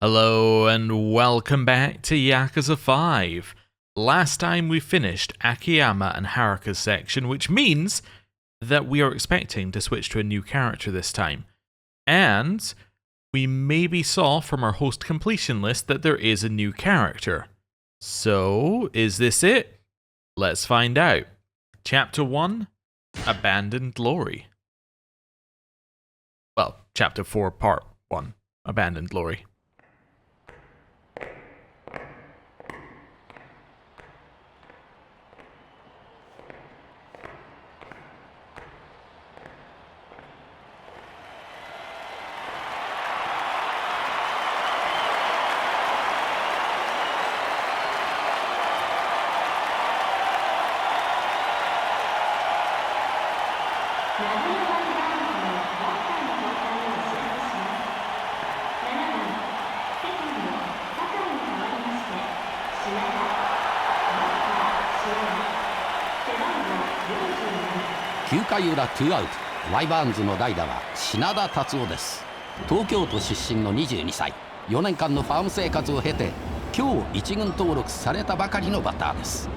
Hello and welcome back to Yakuza 5. Last time we finished Akiyama and Haruka's section, which means that we are expecting to switch to a new character this time. And we maybe saw from our host completion list that there is a new character. So, is this it? Let's find out. Chapter 1, Abandoned Glory. Well, Chapter 4, Part 1, Abandoned Glory.9回裏2アウト、ワイバーンズの代打は品田達夫です。東京都出身の22歳、4年間のファーム生活を経て今日一軍登録されたばかりのバッターです。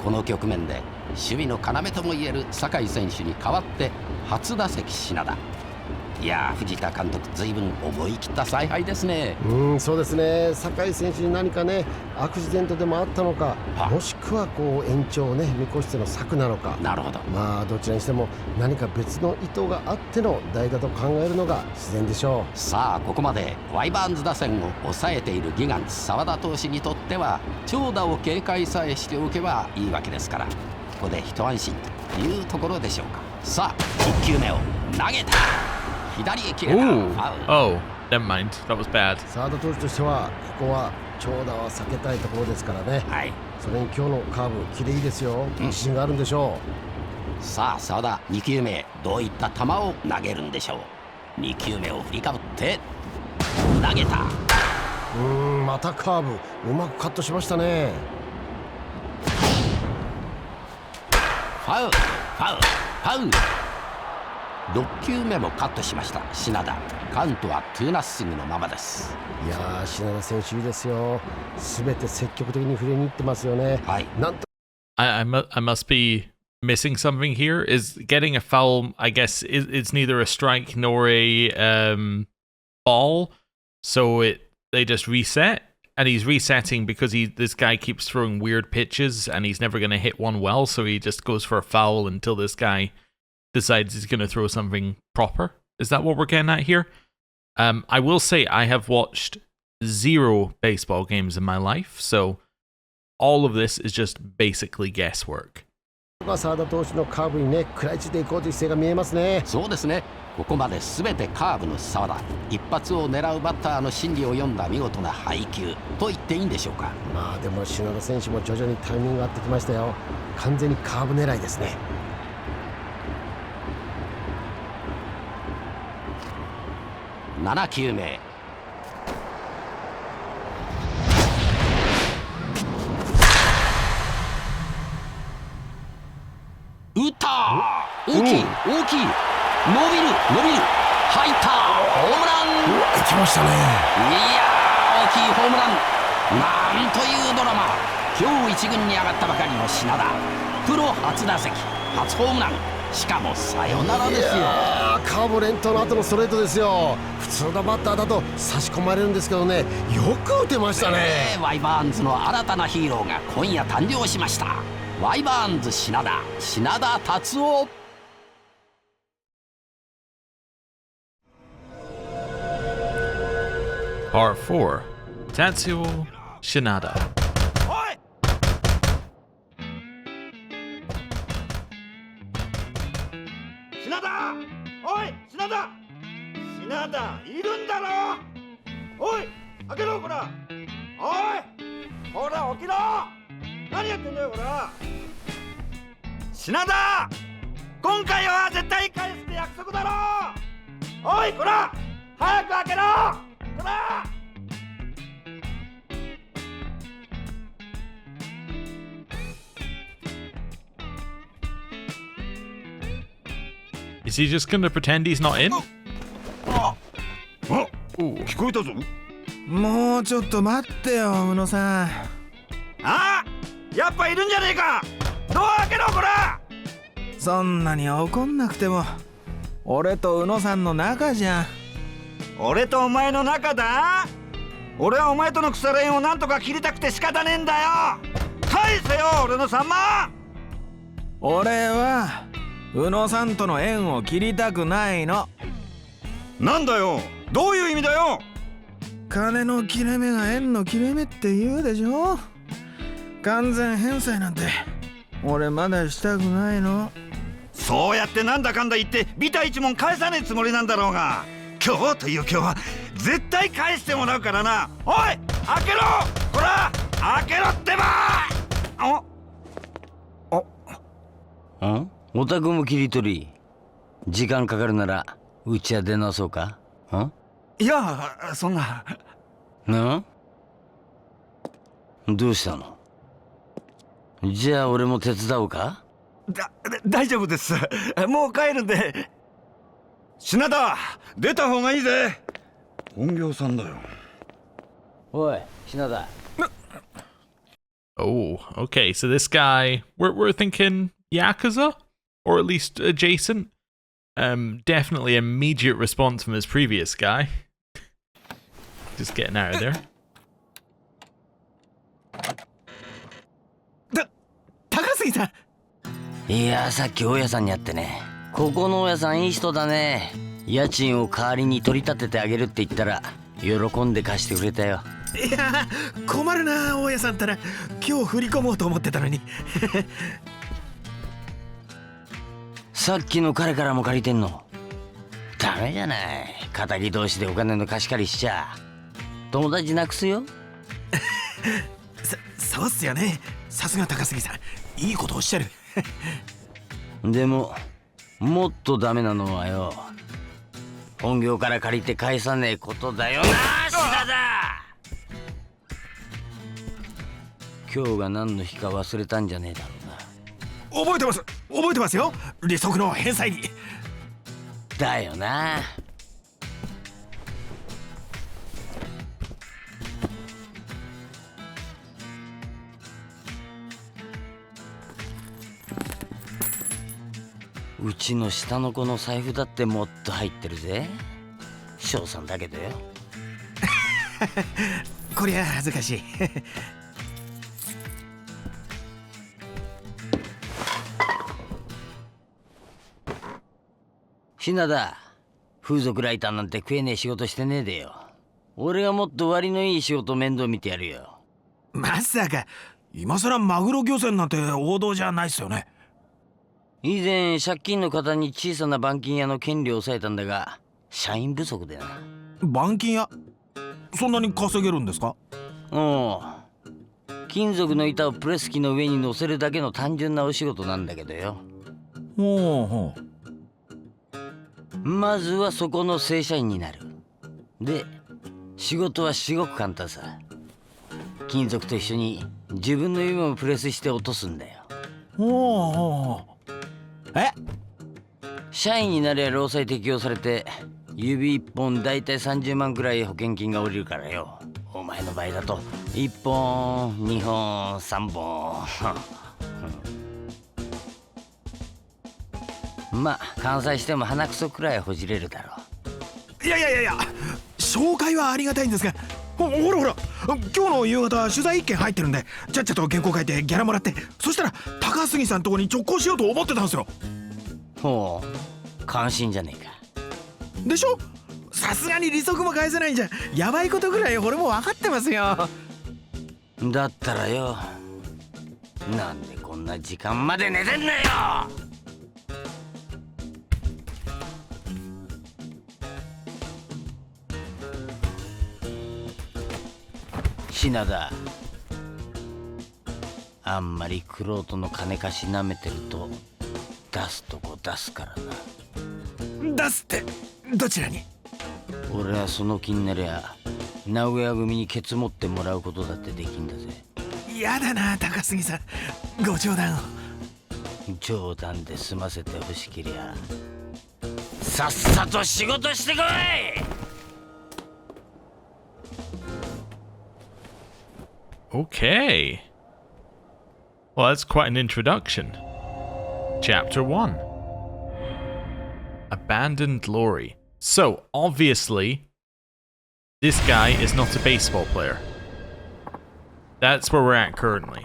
この局面で守備の要ともいえる酒井選手に代わって初打席品田。いやー、藤田監督、ずいぶん思い切った采配ですね。そうですね。酒井選手に何かね、アクシデントでもあったのか、もしくは延長をね見越しての策なのか。なるほど。どちらにしても何か別の意図があっての代打と考えるのが自然でしょう。さあ、ここまでワイバーンズ打線を抑えているギガンツ澤田投手にとっては長打を警戒さえしておけばいいわけですから、ここで一安心というところでしょうか。さあ、1球目を投げた。左へ切れた。Oh, never mind. That was bad. 澤田投手としてはここは長打は避けたいところですからね。はい。それに今日のカーブキレいいですよ。自信があるんでしょう。さあ、澤田2球目どういった球を投げるんでしょう。2球目を振りかぶって投げた。またカーブうまくカットしましたね。ファウル。6球目もカットしました品田。カウントは2-0のままです。いやー、品田選手いいですよ。すべて積極的に振りに行ってますよね。はい。なんと I must be missing something here. Is getting a foul, I guess, it's neither a strike nor a ball. So they just reset, and he's resetting because this guy keeps throwing weird pitches and he's never going to hit one well, so he just goes for a foul until this guy decides he's going to throw something proper. Is that what we're getting at here? I will say I have watched 0 baseball games in my life, so all of this is just basically guesswork. 澤田投手のカーブにね、食らいついていこうという姿勢が見えますね。そうですね。ここまで全てカーブの澤田。一発を狙うバッターの心理を読んだ見事な配球と言っていいんでしょうか。でも品田選手も徐々にタイミングが合ってきましたよ。完全にカーブ狙いですね。7球目。打った。大きい。伸びる。入った。ホームラン。打ちましたね。いやー、大きいホームラン。なんというドラマ。今日一軍に上がったばかりの品田。プロ初打席、初ホームラン。しかもサヨナラですよ。カーブ連投の後のストレートですよ。普通のバッターだと差し込まれるんですけどね、よく打てましたね。ワイバーンズの新たなヒーローが今夜誕生しました。ワイバーンズ品田達夫。Part 4 Tatsuo Shinada。品田いるんだろ。おい、開けろこら。おい、ほら起きろ。何やってんだよこら。品田、今回は絶対返すって約束だろ。おいこら、早く開けろこら。Is he just gonna pretend he's not in? 聞こえたぞ。もうちょっと待ってよ宇野さん。あ、やっぱいるんじゃねえか。ドア開けろこら。そんなに怒んなくても俺と宇野さんの仲じゃん。俺とお前の仲だ。俺はお前との腐れ縁をなんとか切りたくて仕方ねえんだよ。返せよ俺の3万。俺は宇野さんとの縁を切りたくないの。なんだよ、どういう意味だよ。金の切れ目が縁の切れ目って言うでしょ。完全返済なんて俺まだしたくないの。そうやってなんだかんだ言ってビタ一文返さねえつもりなんだろうが、今日という今日は絶対返してもらうからな。おい開けろほら、開けろってば。お宅も切り取り。時間かかるならうちは出直そうか。いやそんな。どうしたの。じゃあ俺も手伝おうか。大丈夫です。もう帰るんで。品田出た方がいいぜ。本業さんだよ。おい品田。Oh, okay. So this guy, we're thinking Yakuza, or at least adjacent. Definitely immediate response from his previous guy. Just getting out of there. 高杉さん。いやさっき大家さんに会ってね。ここの大家さんいい人だね。家賃を代わりに取り立ててあげるって言ったら喜んで貸してくれたよ。いや困るな大家さんったら今日振り込もうと思ってたのに。さっきの彼からも借りてんの。ダメじゃない。敵同士でお金の貸し借りしちゃ友達なくすよ。そうっすよね。さすが高杉さん、いいことおっしゃる。でももっとダメなのはよ、本業から借りて返さねえことだよな。品田、今日が何の日か忘れたんじゃねえだろうな。覚えてますよ。利息の返済に。だよな。うちの下の子の財布だってもっと入ってるぜ。翔さんだけどよ。こりゃ恥ずかしい。品田、風俗ライターなんて食えねえ仕事してねえでよ。俺がもっと割のいい仕事面倒見てやるよ。まさか今さらマグロ漁船なんて王道じゃないっすよね。以前借金の方に小さな板金屋の権利を抑えたんだが社員不足でな。板金屋、そんなに稼げるんですか。金属の板をプレス機の上に乗せるだけの単純なお仕事なんだけどよ。ほう。まずはそこの正社員になる。で仕事は至極簡単さ。金属と一緒に自分の指もプレスして落とすんだよ。ほう。社員になりゃ労災適用されて指1本だいたい30万くらい保険金が下りるからよ。お前の場合だと1本2本3本。まあ完済しても鼻くそくらいほじれるだろいや紹介はありがたいんですが、ほら今日の夕方取材1件入ってるんでちゃっちゃと原稿書いてギャラもらって、そしたら高杉さんとこに直行しようと思ってたんですよ。ほう、関心じゃねえか。でしょ。さすがに利息も返せないんじゃやばいことぐらい俺も分かってますよ。だったらよ、なんでこんな時間まで寝てんだよ。品田、あんまり玄人の金貸しなめてると出すとこ出すからな。出すってどちらに。俺はその気になりゃ名古屋組にケツ持ってもらうことだってできんだぜ。やだな高杉さん、ご冗談を。冗談で済ませてほしけりゃさっさと仕事してこい。Okay. Well, that's quite an introduction. Chapter 1. Abandoned Lorry. So, obviously, this guy is not a baseball player. That's where we're at currently.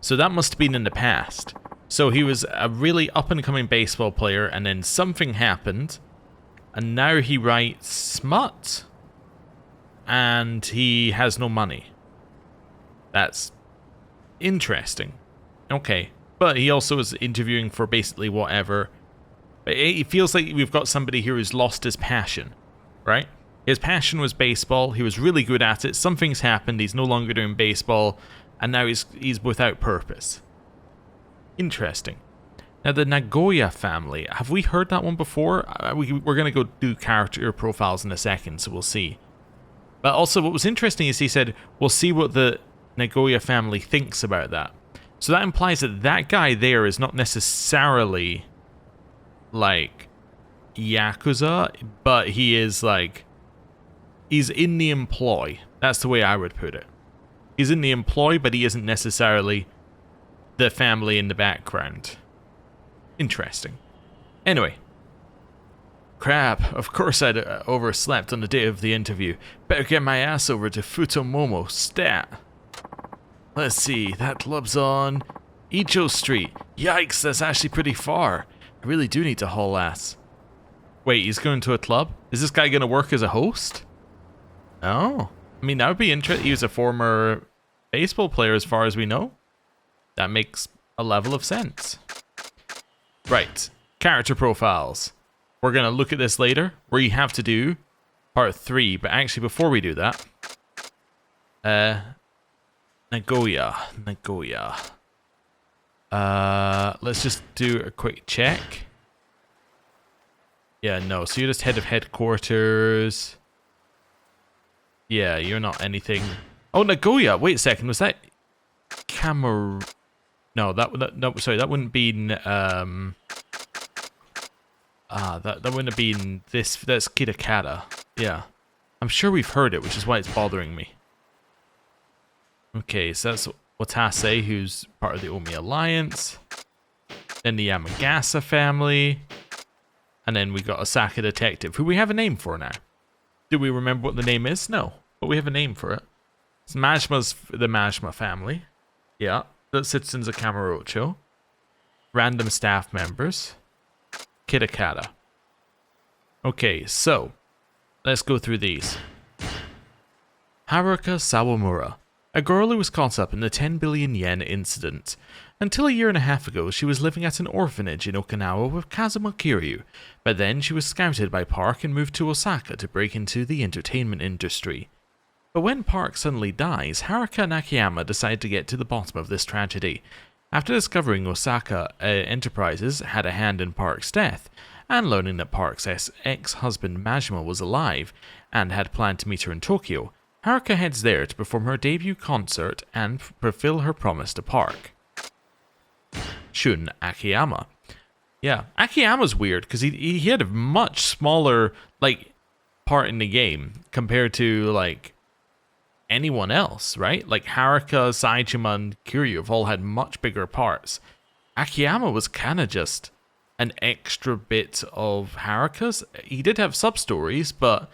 So that must have been in the past. So he was a really up-and-coming baseball player, and then something happened, and now he writes smut, and he has no money. That's interesting. Okay. But he also is interviewing for basically whatever. But it feels like we've got somebody here who's lost his passion, right? His passion was baseball. He was really good at it. Something's happened. He's no longer doing baseball, and now he's without purpose. Interesting. Now, the Nagoya family. Have we heard that one before? We're going to go do character profiles in a second, so we'll see. But also, what was interesting is he said, we'll see what the Nagoya family thinks about that. So that implies that that guy there is not necessarily, like, Yakuza, but he is, like, he's in the employ. That's the way I would put it. He's in the employ, but he isn't necessarily the family in the background. Interesting. Anyway. Crap, of course I'd overslept on the day of the interview. Better get my ass over to Futomomo, stat. Let's see, that club's on Icho Street. Yikes, that's actually pretty far. I really do need to haul ass. Wait, he's going to a club? Is this guy going to work as a host? Oh. I mean, that would be interesting. He was a former baseball player as far as we know. That makes a level of sense. Right. Character profiles. We're going to look at this later. We have to do part 3. But actually, before we do that... Nagoya. Let's just do a quick check. Yeah, no. So you're just head of headquarters. Yeah, you're not anything. Oh, Nagoya. Wait a second. Was that Camera? No, no. Sorry, that wouldn't be. That wouldn't have been this. That's Kitakata. Yeah, I'm sure we've heard it, which is why it's bothering me. Okay, so that's Watase, who's part of the Omi Alliance. Then the Yamagasa family. And then we got Osaka Detective, who we have a name for now. Do we remember what the name is? No, but we have a name for it. It's Majma's the Majma family. Yeah, the citizens of Kamurocho. Random staff members. Kitakata. Okay, so let's go through these. Haruka Sawamura. A girl who was caught up in the 10 billion yen incident. Until a year and a half ago, she was living at an orphanage in Okinawa with Kazuma Kiryu, but then she was scouted by Park and moved to Osaka to break into the entertainment industry. But when Park suddenly dies, Haruka and Akiyama decide to get to the bottom of this tragedy. After discovering Osaka Enterprises had a hand in Park's death, and learning that Park's ex-husband Majima was alive and had planned to meet her in Tokyo, Haruka heads there to perform her debut concert and fulfill her promise to Park. Shun Akiyama. Yeah, Akiyama's weird because he had a much smaller part in the game compared to anyone else, right? Like Haruka, Saejima, and Kiryu have all had much bigger parts. Akiyama was kind of just an extra bit of Haruka's. He did have sub-stories, but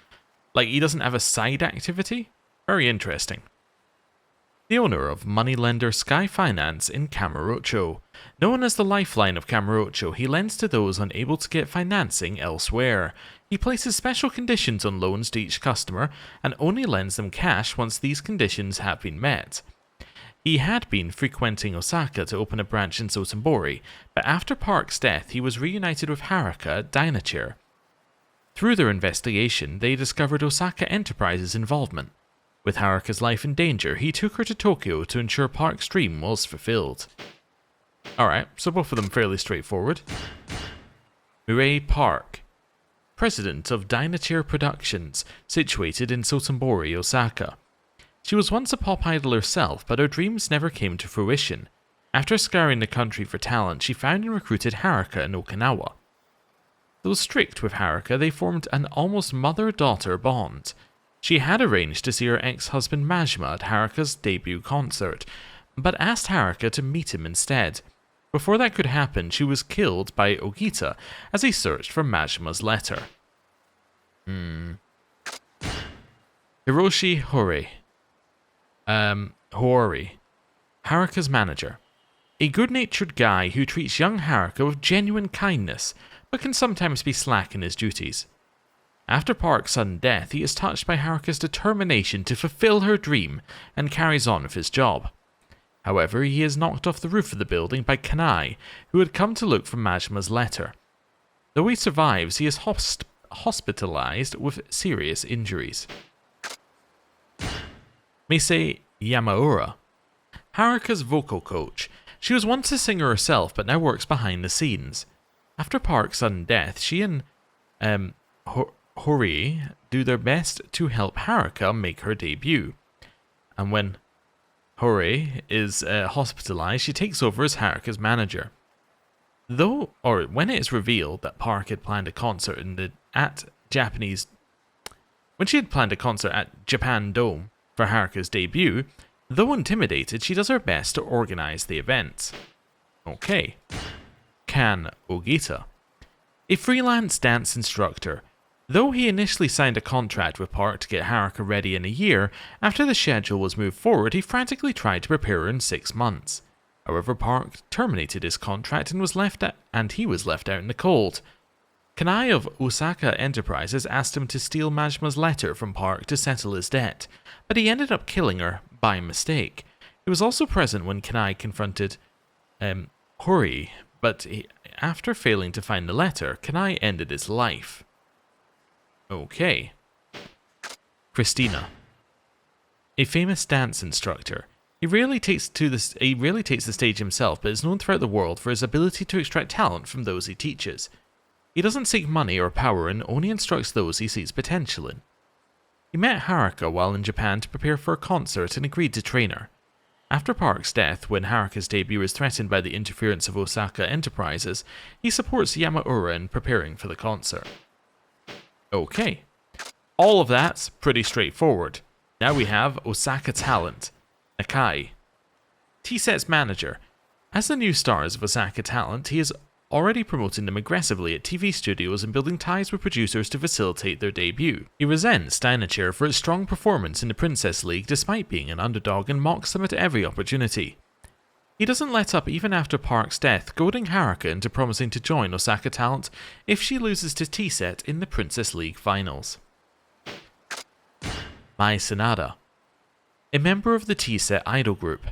he doesn't have a side activity. Very interesting. The owner of moneylender Sky Finance in Kamurocho. Known as the lifeline of Kamurocho, he lends to those unable to get financing elsewhere. He places special conditions on loans to each customer and only lends them cash once these conditions have been met. He had been frequenting Osaka to open a branch in Sotenbori, but after Park's death he was reunited with Haruka at Dynachair. Through their investigation, they discovered Osaka Enterprises' involvement. With Haruka's life in danger, he took her to Tokyo to ensure Park's dream was fulfilled. Alright, so both of them fairly straightforward. Mireille Park, president of Dynachair Productions, situated in Sotenbori, Osaka. She was once a pop idol herself, but her dreams never came to fruition. After scouring the country for talent, she found and recruited Haruka in Okinawa. Though strict with Haruka, they formed an almost mother-daughter bond. She had arranged to see her ex-husband Majima at Haruka's debut concert, but asked Haruka to meet him instead. Before that could happen, she was killed by Ogita as he searched for Majima's letter. Hiroshi Horii, Haruka's manager. A good-natured guy who treats young Haruka with genuine kindness, but can sometimes be slack in his duties. After Park's sudden death, he is touched by Haruka's determination to fulfill her dream and carries on with his job. However, he is knocked off the roof of the building by Kanai, who had come to look for Majima's letter. Though he survives, he is hospitalized with serious injuries. Mise Yamaura, Haruka's vocal coach. She was once a singer herself, but now works behind the scenes. After Park's sudden death, she and Horii do their best to help Haruka make her debut. And when Horii is hospitalized, she takes over as Haruka's manager. When it is revealed that Park had planned a concert when she had planned a concert at Japan Dome for Haruka's debut, though intimidated, she does her best to organize the events. Okay. Kan Ogita, a freelance dance instructor. Though he initially signed a contract with Park to get Haruka ready in a year, after the schedule was moved forward, he frantically tried to prepare her in 6 months. However, Park terminated his contract and he was left out in the cold. Kanai of Osaka Enterprises asked him to steal Majima's letter from Park to settle his debt, but he ended up killing her by mistake. He was also present when Kanai confronted Horii, but after failing to find the letter, Kanai ended his life. Okay. Christina, a famous dance instructor. He rarely takes the stage himself, but is known throughout the world for his ability to extract talent from those he teaches. He doesn't seek money or power and only instructs those he sees potential in. He met Haruka while in Japan to prepare for a concert and agreed to train her. After Park's death, when Haruka's debut is threatened by the interference of Osaka Enterprises, he supports Yamaura in preparing for the concert. Okay. All of that's pretty straightforward. Now we have Osaka Talent, Nakai. T-Set's manager. As the new stars of Osaka Talent, he is already promoting them aggressively at TV studios and building ties with producers to facilitate their debut. He resents Dynachair for its strong performance in the Princess League despite being an underdog and mocks them at every opportunity. He doesn't let up even after Park's death, goading Haruka into promising to join Osaka Talent if she loses to T-Set in the Princess League finals. Mai Sanada, a member of the T-Set idol group.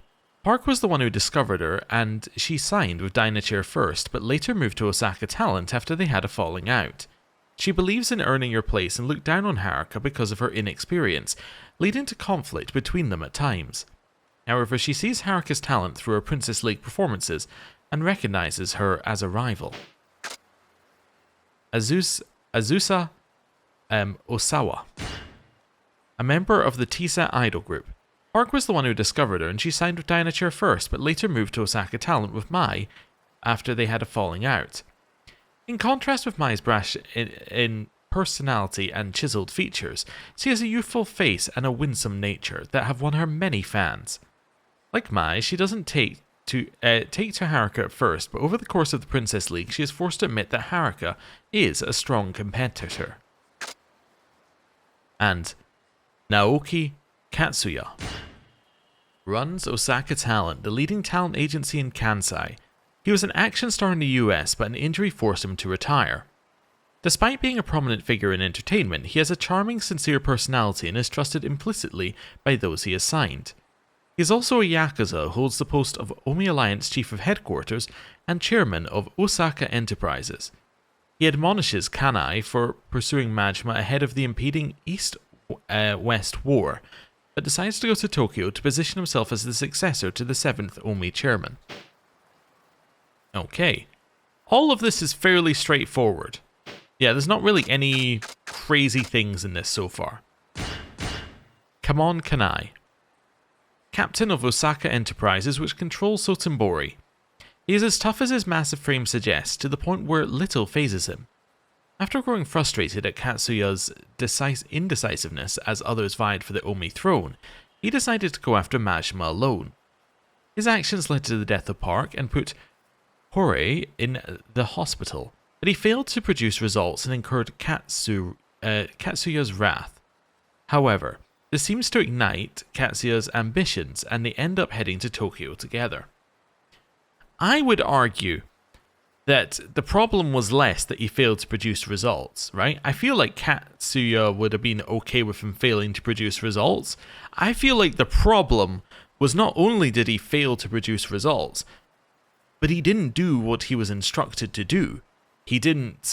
Park was the one who discovered her, and she signed with Dynachair first, but later moved to Osaka Talent after they had a falling out. She believes in earning your place and looked down on Haruka because of her inexperience, leading to conflict between them at times. However, she sees Haruka's talent through her Princess League performances and recognizes her as a rival. Azusa Osawa, a member of the T-Set idol group. Park was the one who discovered her, and she signed with Dynachair first, but later moved to Osaka Talent with Mai after they had a falling out. In contrast with Mai's brash in personality and chiseled features, she has a youthful face and a winsome nature that have won her many fans. Like Mai, she doesn't take to Haruka at first, but over the course of the Princess League, she is forced to admit that Haruka is a strong competitor. And Naoki Katsuya runs Osaka Talent, the leading talent agency in Kansai. He was an action star in the US, but an injury forced him to retire. Despite being a prominent figure in entertainment, he has a charming, sincere personality and is trusted implicitly by those he has signed. He is also a Yakuza who holds the post of Omi Alliance Chief of Headquarters and Chairman of Osaka Enterprises. He admonishes Kanai for pursuing Majima ahead of the impending East-West War, but decides to go to Tokyo to position himself as the successor to the 7th Omi chairman. Okay. All of this is fairly straightforward. Yeah, there's not really any crazy things in this so far. Come on, Kanai. Captain of Osaka Enterprises, which controls Sotenbori. He is as tough as his massive frame suggests, to the point where little phases him. After growing frustrated at Katsuya's indecisiveness as others vied for the Omi throne, he decided to go after Majima alone. His actions led to the death of Park and put Hore in the hospital, but he failed to produce results and incurred Katsuya's wrath. However, this seems to ignite Katsuya's ambitions, and they end up heading to Tokyo together. I would argue that the problem was less that he failed to produce results, right? I feel like Katsuya would have been okay with him failing to produce results. I feel like the problem was not only did he fail to produce results, but he didn't do what he was instructed to do. He didn't,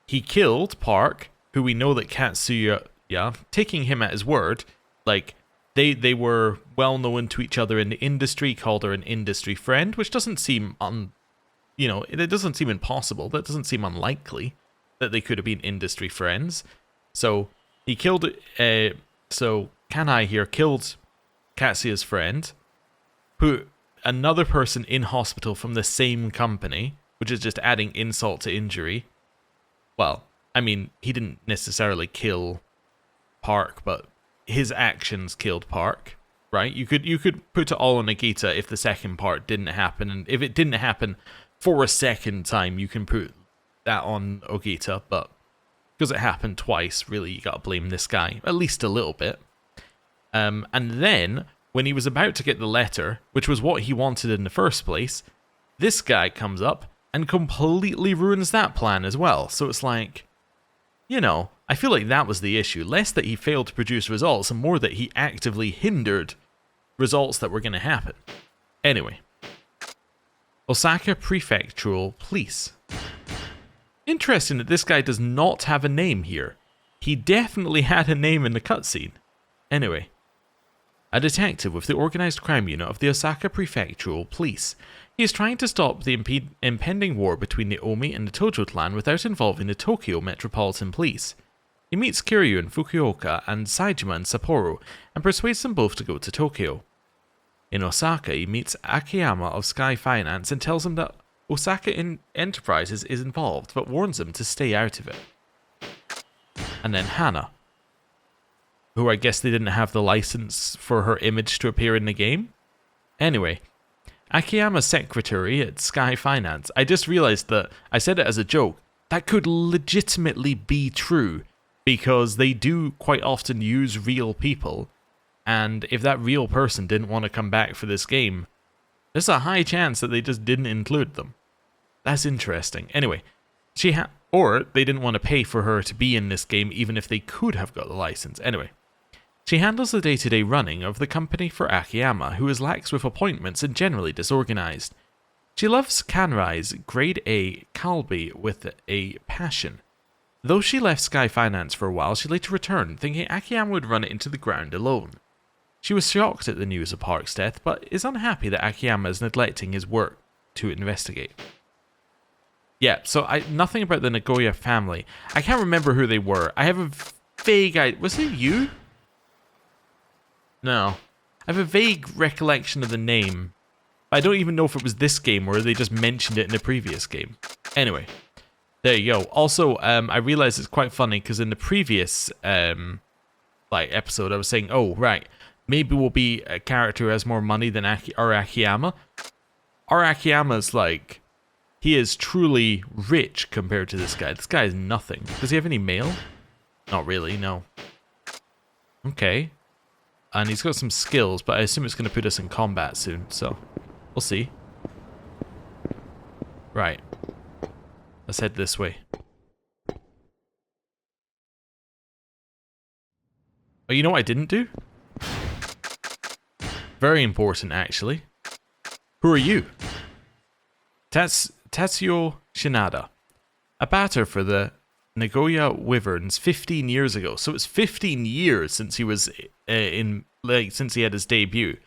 he killed Park, who we know that Katsuya, taking him at his word, they were well known to each other in the industry, called her an industry friend, which doesn't seem it doesn't seem impossible. That doesn't seem unlikely that they could have been industry friends. So he killed, so Kanai here killed Katsuya's friend, put another person in hospital from the same company, which is just adding insult to injury. Well, I mean, he didn't necessarily kill Park, but his actions killed Park, right? You could put it all on Nagita if the second part didn't happen, and if it didn't happen for a second time, you can put that on Ogita, but because it happened twice, really, you gotta blame this guy, at least a little bit. And then, when he was about to get the letter, which was what he wanted in the first place, this guy comes up and completely ruins that plan as well. So it's like, I feel like that was the issue. Less that he failed to produce results, and more that he actively hindered results that were going to happen. Anyway. Osaka Prefectural Police. Interesting that this guy does not have a name here. He definitely had a name in the cutscene. Anyway. A detective with the organized crime unit of the Osaka Prefectural Police. He is trying to stop the impending war between the Omi and the Tojo clan without involving the Tokyo Metropolitan Police. He meets Kiryu in Fukuoka and Saejima in Sapporo and persuades them both to go to Tokyo. In Osaka, he meets Akiyama of Sky Finance and tells him that Osaka Enterprises is involved, but warns him to stay out of it. And then Hana, who I guess they didn't have the license for her image to appear in the game. Anyway, Akiyama's secretary at Sky Finance. I just realized that I said it as a joke. That could legitimately be true, because they do quite often use real people, and if that real person didn't want to come back for this game, there's a high chance that they just didn't include them. That's interesting. Anyway, or they didn't want to pay for her to be in this game even if they could have got the license. Anyway. She handles the day-to-day running of the company for Akiyama, who is lax with appointments and generally disorganized. She loves Kanrai's grade A Kalbi with a passion. Though she left Sky Finance for a while, she later returned, thinking Akiyama would run it into the ground alone. She was shocked at the news of Park's death, but is unhappy that Akiyama is neglecting his work to investigate. Yeah, so nothing about the Nagoya family. I can't remember who they were. I have a vague idea. Was it you? No. I have a vague recollection of the name. But I don't even know if it was this game or they just mentioned it in the previous game. Anyway. There you go. Also, I realized it's quite funny because in the previous episode I was saying, oh, right, maybe we'll be a character who has more money than our Akiyama. Our Akiyama's he is truly rich compared to this guy. This guy is nothing. Does he have any mail? Not really, no. Okay. And he's got some skills, but I assume it's going to put us in combat soon, so we'll see. Right. Let's head this way. Oh, you know what I didn't do? Very important, actually. Who are you? Tatsuo Shinada. A batter for the Nagoya Wyverns 15 years ago. So it's 15 years since he was since he had his debut.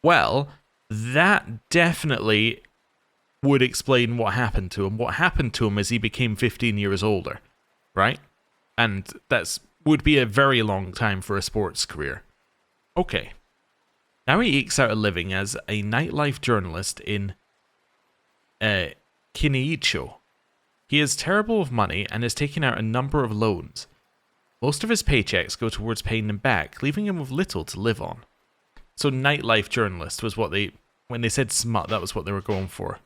Well, that definitely would explain what happened to him. What happened to him is he became 15 years older, right? And would be a very long time for a sports career. Okay. Now he ekes out a living as a nightlife journalist in Kiniicho. He is terrible with money and has taken out a number of loans. Most of his paychecks go towards paying them back, leaving him with little to live on. So nightlife journalist was what when they said smut, that was what they were going for.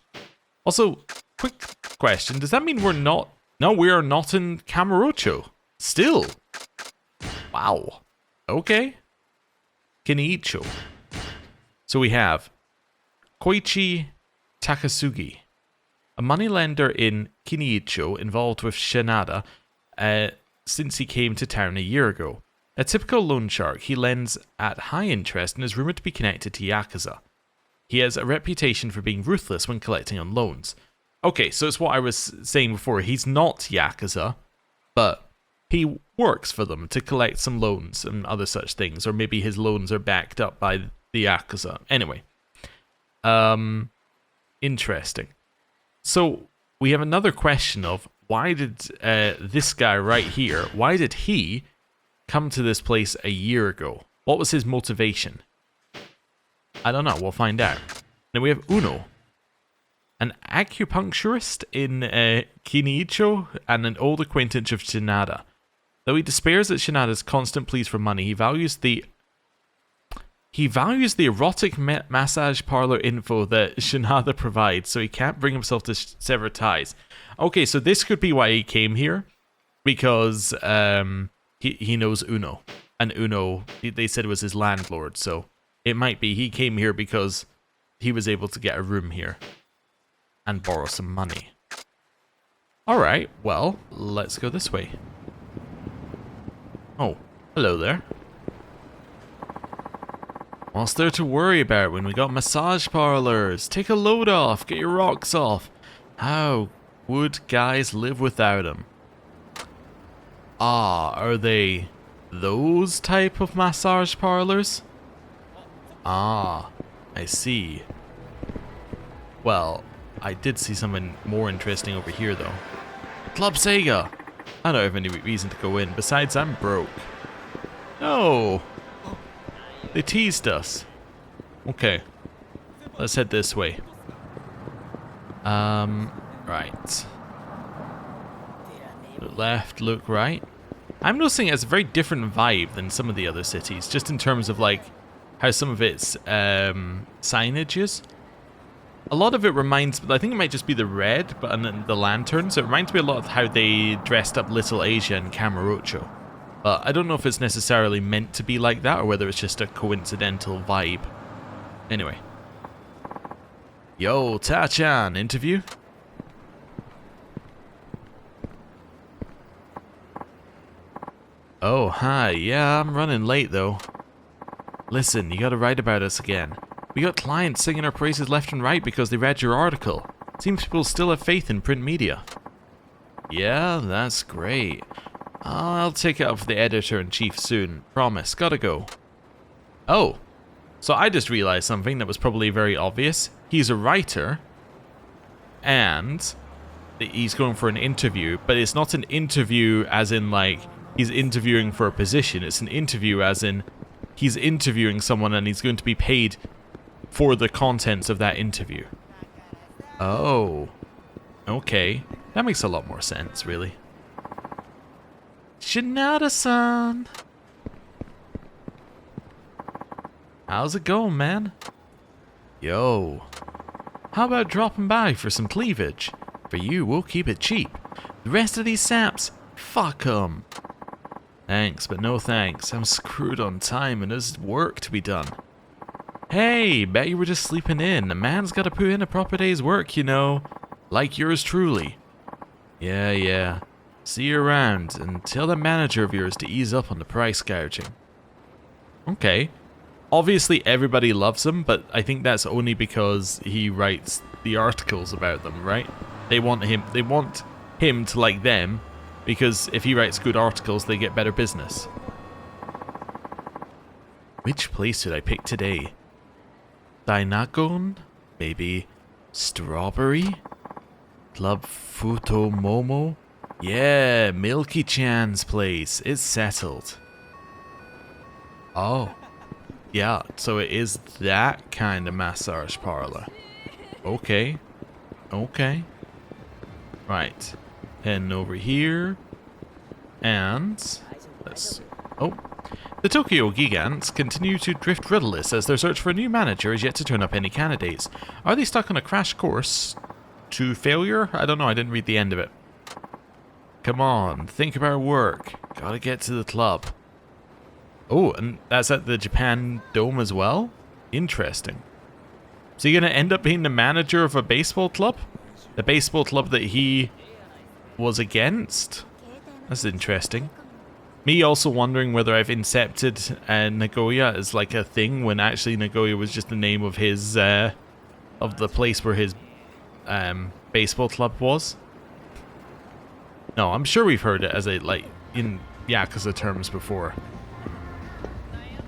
Also, quick question, does that mean we're not... No, we are not in Kamurocho. Still. Wow. Okay. Keniicho. So we have Koichi Takasugi, a moneylender in Keniicho involved with Shinada since he came to town a year ago. A typical loan shark, he lends at high interest and is rumoured to be connected to Yakuza. He has a reputation for being ruthless when collecting on loans. Okay, so it's what I was saying before. He's not Yakuza, but he works for them to collect some loans and other such things. Or maybe his loans are backed up by the Yakuza. Anyway. Interesting. So, we have another question of why did this guy right here, why did he come to this place a year ago? What was his motivation? I don't know, we'll find out. Then we have Uno, an acupuncturist in Keniicho and an old acquaintance of Shinada. Though he despairs at Shinada's constant pleas for money, he values the erotic massage parlor info that Shinada provides, so he can't bring himself to sever ties. Okay, so this could be why he came here, because he knows Uno, and Uno, they said, was his landlord, so it might be he came here because he was able to get a room here and borrow some money. Alright, well, let's go this way. Oh, hello there. What's there to worry about when we got massage parlors? Take a load off, get your rocks off. How would guys live without them? Ah, are they those type of massage parlors? Ah, I see. Well, I did see something more interesting over here though. Club Sega! I don't have any reason to go in, besides I'm broke. No! They teased us. Okay. Let's head this way. Right. Look left, look right. I'm noticing it's a very different vibe than some of the other cities, just in terms of like how some of its signage is. A lot of it reminds, I think it might just be the red, but and then the lanterns. It reminds me a lot of how they dressed up Little Asia and Kamurocho. But I don't know if it's necessarily meant to be like that or whether it's just a coincidental vibe. Anyway. Yo, Ta-chan, interview? Oh, hi. Yeah, I'm running late though. Listen, you gotta write about us again. We got clients singing our praises left and right because they read your article. Seems people still have faith in print media. Yeah, that's great. I'll take it up with the editor-in-chief soon. Promise, gotta go. Oh, so I just realized something that was probably very obvious. He's a writer, and he's going for an interview, but it's not an interview as in like he's interviewing for a position. It's an interview as in he's interviewing someone and he's going to be paid for the contents of that interview. Oh, okay. That makes a lot more sense, really. Shinada-san! How's it going, man? Yo. How about dropping by for some cleavage? For you, we'll keep it cheap. The rest of these saps, fuck 'em. Thanks, but no thanks. I'm screwed on time and there's work to be done. Hey, bet you were just sleeping in. A man's gotta put in a proper day's work, you know. Like yours truly. Yeah. See you around, and tell the manager of yours to ease up on the price gouging. Okay. Obviously everybody loves him, but I think that's only because he writes the articles about them, right? They want him to like them, because if he writes good articles, they get better business. Which place should I pick today? Dainagon? Maybe Strawberry? Club Futomomo? Yeah, Milky-chan's place. It's settled. Oh. Yeah, so it is that kind of massage parlor. Okay. Right. Heading over here. And let's... Oh. The Tokyo Gigants continue to drift rudderless as their search for a new manager is yet to turn up any candidates. Are they stuck on a crash course to failure? I don't know, I didn't read the end of it. Come on, think about work. Gotta get to the club. Oh, and that's at the Japan Dome as well? Interesting. So you're gonna end up being the manager of a baseball club? The baseball club that he was against? That's interesting. Me also wondering whether I've incepted Nagoya as like a thing when actually Nagoya was just the name of his, of the place where his baseball club was. No, I'm sure we've heard it as a, like, in Yakuza terms before.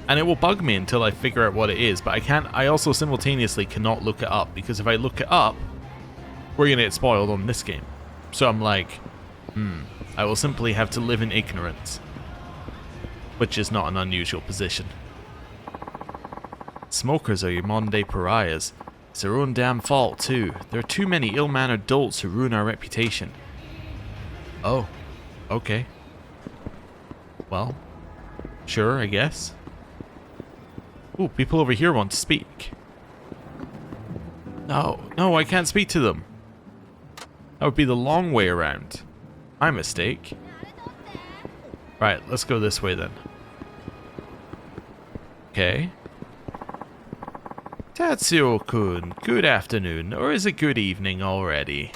And it will bug me until I figure out what it is, but I also simultaneously cannot look it up, because if I look it up, we're gonna get spoiled on this game. So I'm like, I will simply have to live in ignorance. Which is not an unusual position. Smokers are your modern day pariahs. It's their own damn fault too. There are too many ill-mannered dolts who ruin our reputation. Oh, okay. Well, sure, I guess. Ooh, people over here want to speak. No, I can't speak to them. That would be the long way around. My mistake. Right, let's go this way then. Okay. Tatsuo-kun, good afternoon, or is it good evening already?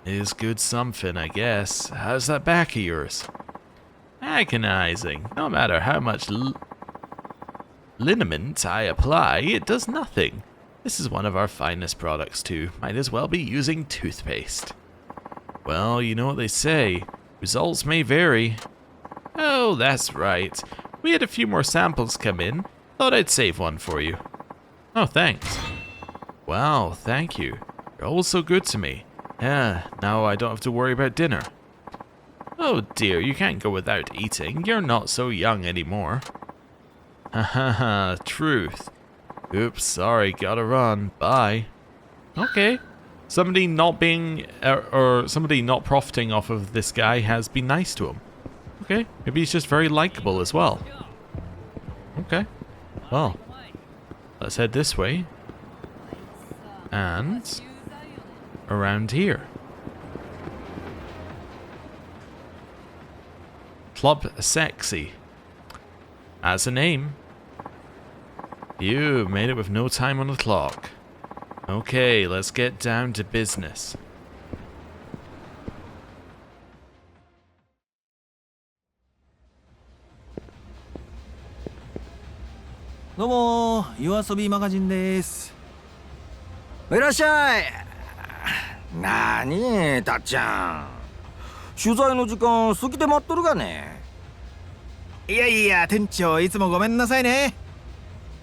It is good something, I guess. How's that back of yours? Agonizing. No matter how much liniment I apply, it does nothing. This is one of our finest products too. Might as well be using toothpaste. Well, you know what they say. Results may vary. Oh, that's right. We had a few more samples come in. Thought I'd save one for you. Oh, thanks. Wow, thank you. You're always so good to me. Yeah, now I don't have to worry about dinner. Oh dear, you can't go without eating. You're not so young anymore. Haha, truth. Oops, sorry, gotta run. Bye. Okay. Somebody not being, or somebody not profiting off of this guy has been nice to him. Okay, maybe he's just very likable as well. Okay, well, let's head this way. And around here. Club Sexy. As a name. You made it with no time on the clock. Okay, let's get down to business. Domo, YOASOBI マガジンです。いらっしゃい。なに、たっちゃん。取材の時間過ぎて待っとるがね。いやいや、店長いつもごめんなさいね。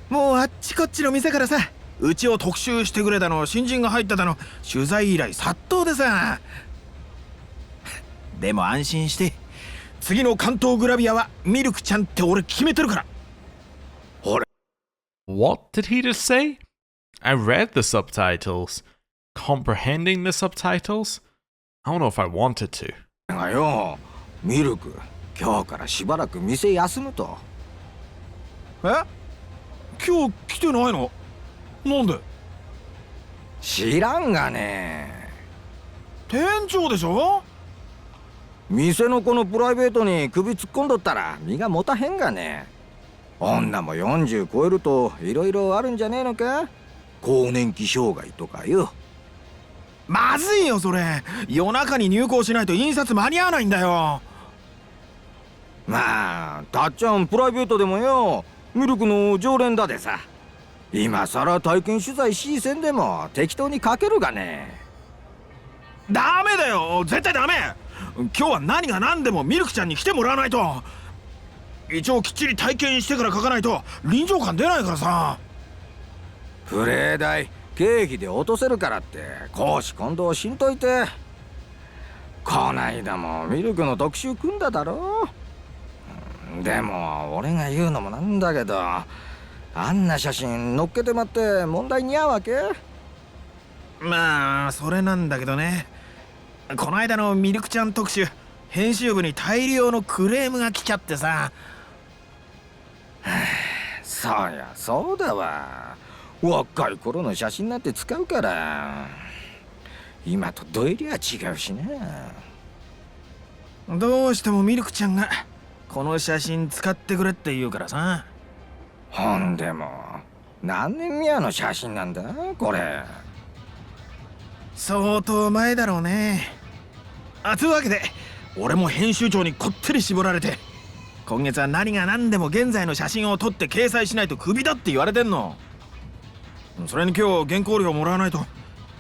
もうあっちこっちの店からさ、うちを特集してくれたの、新人が入っただの、取材依頼殺到でさ。でも安心して、次の関東グラビアはミルクちゃんって俺決めてるから。ほれ。What did he just say? I read the subtitles. Comprehending the subtitles? I don't know if I wanted to. がよ、ミルク、今日からしばらく店休むと。え？今日来てないの？なんで？知らんがね。店長でしょ？店の子のプライベートに首突っ込んどったら身が持たへんがね。女も40超えるといろいろあるんじゃねえのか？更年期障害とかよ。まずいよそれ。夜中に入稿しないと印刷間に合わないんだよ。まあたっちゃんプライベートでもよ、ミルクの常連だでさ。今さら体験取材しせんでも適当に書けるがね。ダメだよ、絶対ダメ。今日は何が何でもミルクちゃんに来てもらわないと。一応きっちり体験してから書かないと臨場感出ないからさ。プレー代経費で落とせるからって公私混同しんといて。こないだもミルクの特集組んだだろ。でも俺が言うのもなんだけど、あんな写真載っけてまって問題に合うわけ？まあそれなんだけどね。この間のミルクちゃん特集、編集部に大量のクレームが来ちゃってさ。そりゃそうだわ。若い頃の写真なんて使うから。今とどえりゃ違うしな。どうしてもミルクちゃんがこの写真使ってくれって言うからさ。ほんでも何年目の写真なんだこれ。相当前だろうね。というわけで俺も編集長にこってり絞られて、今月は何が何でも現在の写真を撮って掲載しないとクビだって言われてんの。それに今日原稿料もらわないと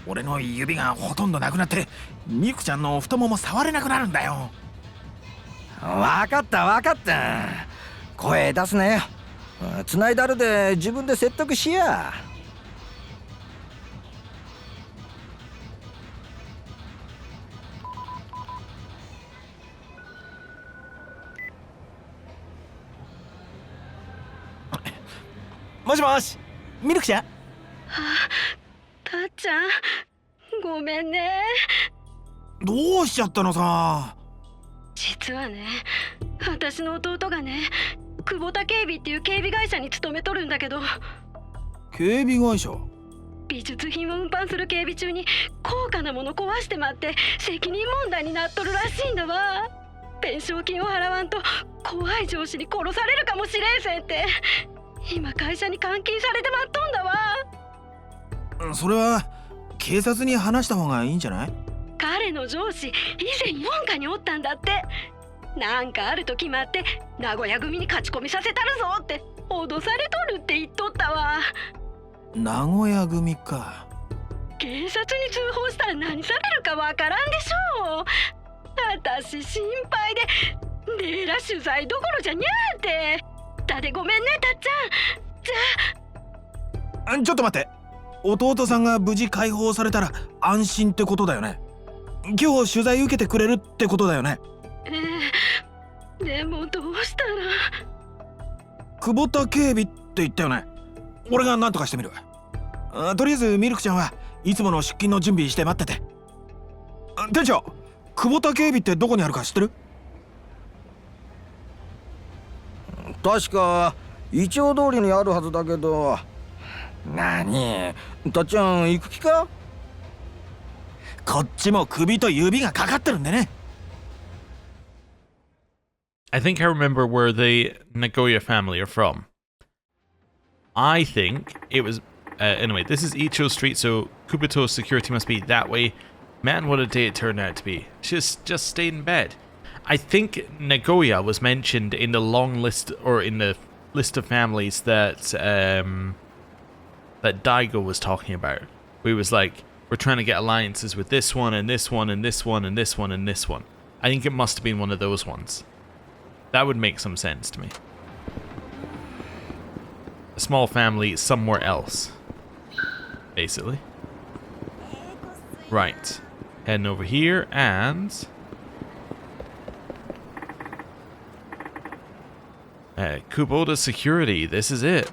俺の指がほとんどなくなってミルクちゃんの太もも触れなくなるんだよ。わかったわかった。声出すなよ。つないだるで自分で説得しや。もしもし、ミルクちゃん。たっちゃん、ごめんね。どうしちゃったのさ。実はね、私の弟がね、久保田警備っていう警備会社に勤めとるんだけど、警備会社？美術品を運搬する警備中に高価なもの壊してまって責任問題になっとるらしいんだわ。弁償金を払わんと怖い上司に殺されるかもしれんせんって、今会社に監禁されてまっとんだわ。それは警察に話した方がいいんじゃない？彼の上司以前4課におったんだって。なんかあると決まって名古屋組に勝ち込みさせたるぞって脅されとるって言っとったわ。名古屋組か。警察に通報したら何されるかわからんでしょう。私心配でレーラ取材どころじゃにゃーって。だでごめんねたっちゃん。じゃあちょっと待って、弟さんが無事解放されたら安心ってことだよね。今日取材受けてくれるってことだよね。でもどうしたら。久保田警備って言ったよね。俺が何とかしてみる。とりあえずミルクちゃんはいつもの出勤の準備して待ってて。店長、久保田警備ってどこにあるか知ってる？確かイチョウ通りにあるはずだけど。何、たっちゃん行く気か？こっちも首と指がかかってるんでね。I think I remember where the Nagoya family are from. I think it was... anyway, this is Icho Street, so Kubito's security must be that way. Man, what a day it turned out to be. Just stayed in bed. I think Nagoya was mentioned in the long list, or in the list of families that that Daigo was talking about. We was like, we're trying to get alliances with this one, and this one, and this one, and this one, and this one. I think it must have been one of those ones. That would make some sense to me. A small family somewhere else. Basically. Right. Heading over here, and... Kubota Security, this is it.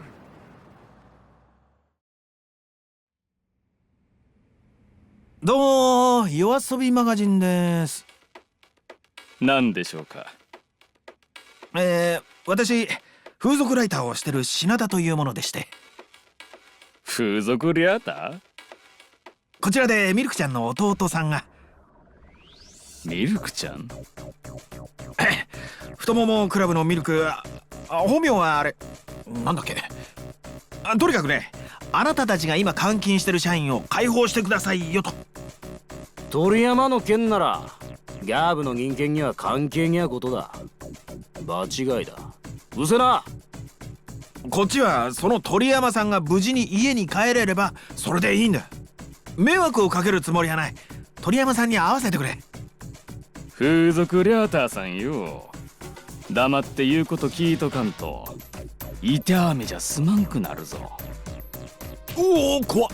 どうも、夜遊びマガジンです。何でしょうか。私、風俗ライターをしてる品田というものでして。風俗リアター？こちらでミルクちゃんの弟さんが。ミルクちゃん？太ももクラブのミルク、本名はあれ、なんだっけ。とにかくね、あなたたちが今監禁してる社員を解放してくださいよと。鳥山の件ならギャーブの人間には関係にゃことだ。場違いだ。うせな。こっちはその鳥山さんが無事に家に帰れればそれでいいんだ。迷惑をかけるつもりはない。鳥山さんに会わせてくれ。風俗リャーターさんよ。黙って言うこと聞いとかんと痛めじゃすまんくなるぞ。おお、怖っ。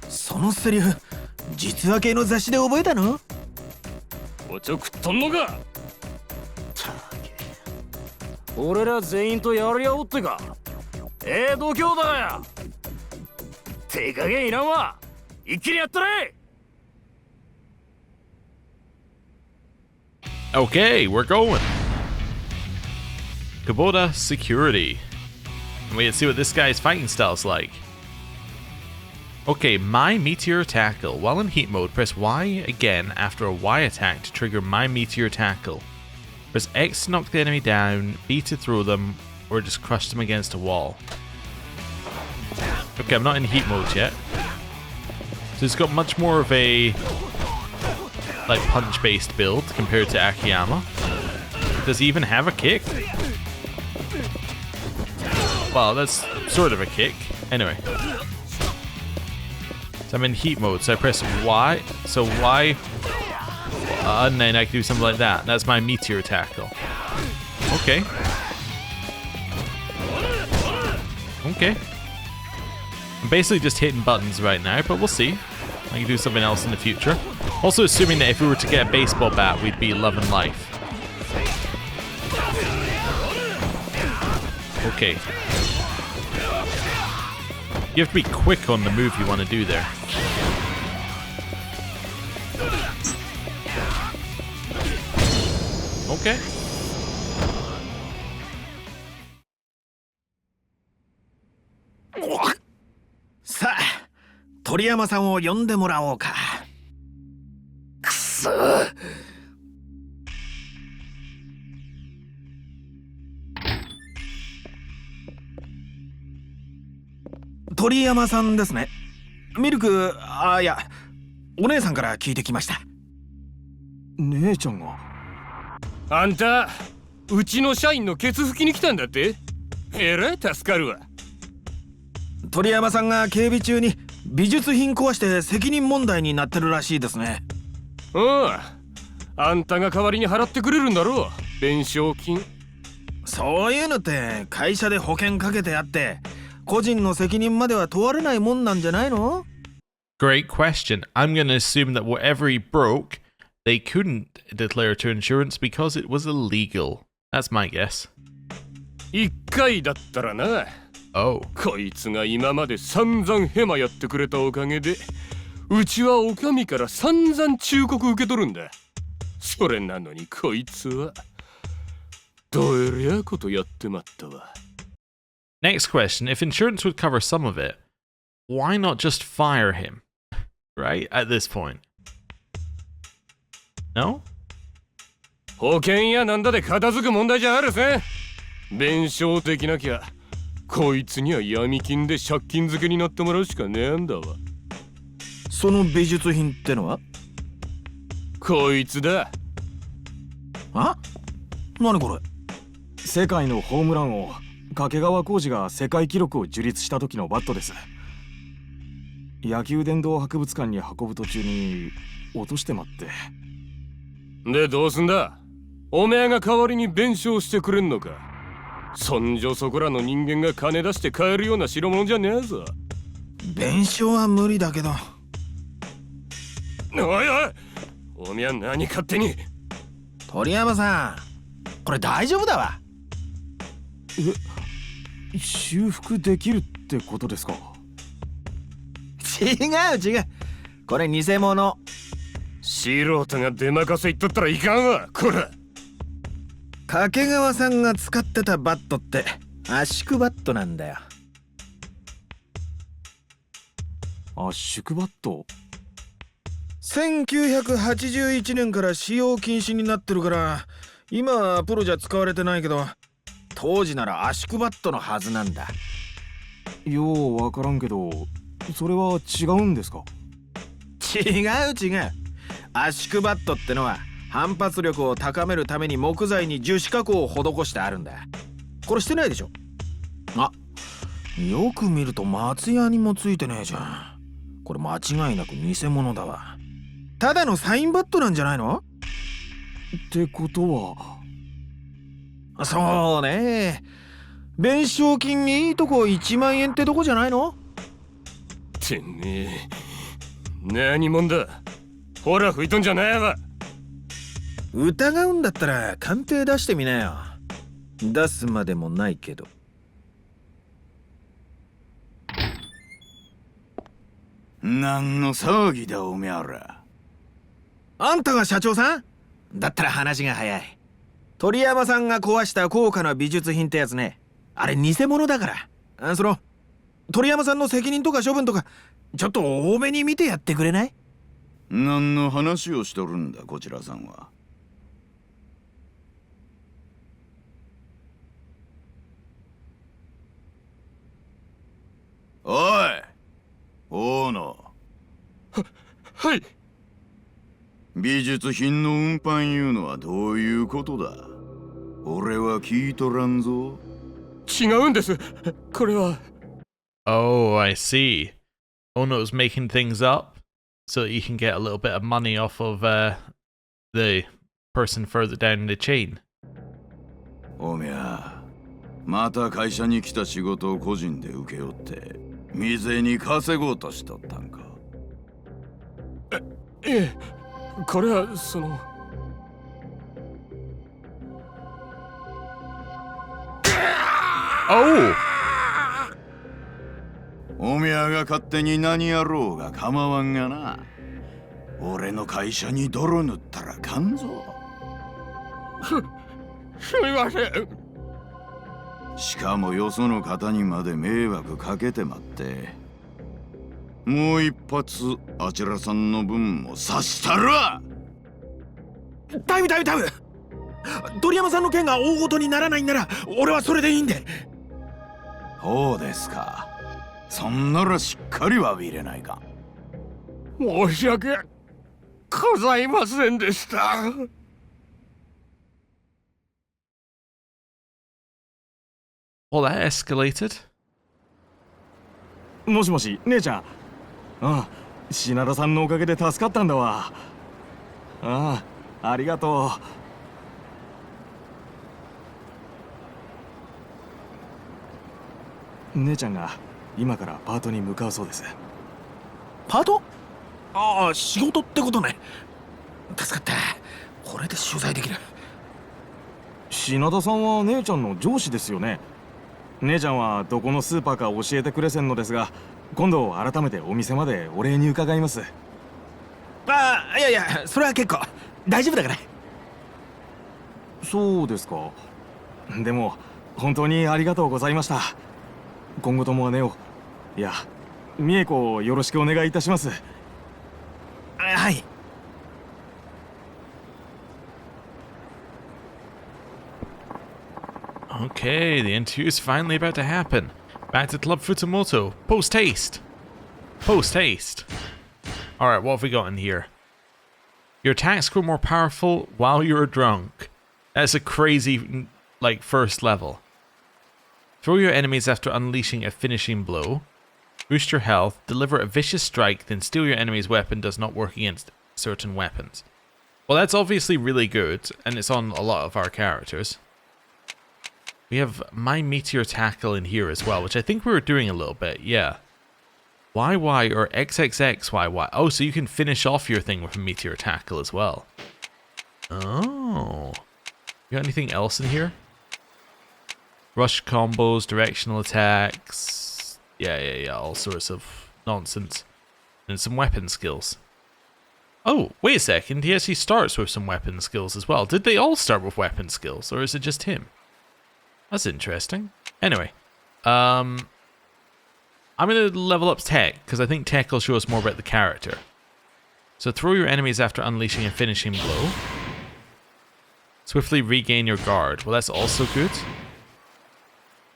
そのセリフ実話系の雑誌で覚えたの？おちょくっとんのか。俺ら全員とやり合おうってか。度胸だや。手加減いらんわ。一気にやったれ。Okay, we're going. Kubota Security. And we can see what this guy's fighting style's like. Okay, My Meteor Tackle. While in heat mode, press Y again after a Y attack to trigger My Meteor Tackle. Press X to knock the enemy down, B to throw them, or just crush them against a wall. Okay, I'm not in heat mode yet. So it's got much more of a like punch-based build compared to Akiyama. Does he even have a kick? Well, that's sort of a kick. Anyway. So I'm in heat mode, so I press Y. So Y, and then I can do something like that. That's my Meteor Tackle. Okay. Okay. I'm basically just hitting buttons right now, but we'll see. I can do something else in the future. Also assuming that if we were to get a baseball bat, we'd be loving life. Okay. You have to be quick on the move you want to do there. Okay.さあ、鳥山さんを呼んでもらおうか。くそ。鳥山さんですね。ミルク、いや、お姉さんから聞いてきました。姉ちゃんが。あんた、うちの社員のケツ拭きに来たんだって？えらい助かるわ。鳥山さんが警備中に美術品壊して責任問題になってるらしいですね。あんたが代わりに払ってくれるんだろう、弁償金。そういうのって会社で保険かけてあって個人の責任までは問われないもんなんじゃないの？ Great question. I'm going to assume that whatever he broke, they couldn't declare to insurance because it was illegal. That's my guess. 一回だったらな。Oh. こいつが今まで散々ヘマやってくれたおかげで、うちはお上から散々忠告受け取るんだ。それなのにこいつはどえりゃことやってまったわ。Next question. If insurance would cover some of it, why not just fire him? Right? At this point. No? 保険やなんだで片付く問題じゃあるぜ。弁償できなきゃこいつには闇金で借金漬けになってもらうしかねえんだわ。その美術品ってのは？こいつだ。あ？何これ？世界のホームラン王掛川浩二が世界記録を樹立した時のバットです。野球殿堂博物館に運ぶ途中に落としてまって。でどうすんだ？おめえが代わりに弁償してくれんのか？そんじょそこらの人間が金出して買えるような代物じゃねえぞ。弁償は無理だけど。おいおい、おめえは何勝手に。鳥山さん、これ大丈夫だわ。修復できるってことですか？違う。これ偽物。素人が出任せ言っとったらいかんわ、こら。掛川さんが使ってたバットって圧縮バットなんだよ。圧縮バット？1981年から使用禁止になってるから今はプロじゃ使われてないけど当時なら圧縮バットのはずなんだ。ようわからんけどそれは違うんですか？違う。圧縮バットってのは反発力を高めるために木材に樹脂加工を施してあるんだ。これしてないでしょ？あ、よく見ると松屋にもついてねえじゃん。これ間違いなく偽物だわ。ただのサインバットなんじゃないの？ってことは。そうね。弁償金にいいとこ1万円ってとこじゃないの？てめえ何者だ。ほら吹いとんじゃないわ。疑うんだったら鑑定出してみなよ。出すまでもないけど。なんの騒ぎだおめえら。あんたが社長さん？だったら話が早い。鳥山さんが壊した高価な美術品ってやつね、あれ偽物だから。鳥山さんの責任とか処分とかちょっと多めに見てやってくれない？何の話をしとるんだこちらさんは。おい大野。はい。美術品の運搬いうのはどういうことだ？俺は聞いとらんぞ。違うんです。これは。Oh, I see. Ono's making things up so that you can get a little bit of money off of the person further down the chain. おみゃ、また会社に来た仕事を個人で請け負って店に稼ごうとしとったんか？ええ、これはその。Oh! おみゃが勝手に何やろうが構わんがな。俺の会社に泥塗ったらかんぞ。すみません。しかもよその方にまで迷惑かけてまって。もう一発あちらさんの分も刺したら。タイム。鳥山さんの件が大ごとにならないんなら俺はそれでいいんで。そうですか。そんならしっかり詫びれないか。申し訳ございませんでした。Well, that escalated. もしもし、姉ちゃん。ああ、品田さんのおかげで助かったんだわ。ああ、ありがとう。姉ちゃんが今からパートに向かうそうです。パート？ああ、仕事ってことね。助かった。これで取材できる。品田さんは姉ちゃんの上司ですよね。姉ちゃんはどこのスーパーか教えてくれせんのですが、今度改めてお店までお礼に伺います。ああ、いや、それは結構大丈夫だから。そうですか。でも本当にありがとうございました。今後とも姉を、いや、美恵子をよろしくお願いいたします。はい。Okay, the interview is finally about to happen. Back to Club Futomoto. Post haste. Alright, what have we got in here? Your attacks grow more powerful while you're drunk. That's a crazy, first level. Throw your enemies after unleashing a finishing blow. Boost your health. Deliver a vicious strike, then steal your enemy's weapon. Does not work against certain weapons. Well, that's obviously really good, and it's on a lot of our characters. We have My Meteor Tackle in here as well, which I think we were doing a little bit, yeah. YY or XXXYY. Oh, so you can finish off your thing with a Meteor Tackle as well. Oh. You got anything else in here? Rush combos, directional attacks. Yeah, all sorts of nonsense. And some weapon skills. Oh, wait a second, he actually starts with some weapon skills as well. Did they all start with weapon skills, or is it just him? That's interesting. Anyway, I'm going to level up Tech, because I think Tech will show us more about the character. So throw your enemies after unleashing a finishing blow. Swiftly regain your guard. Well, that's also good.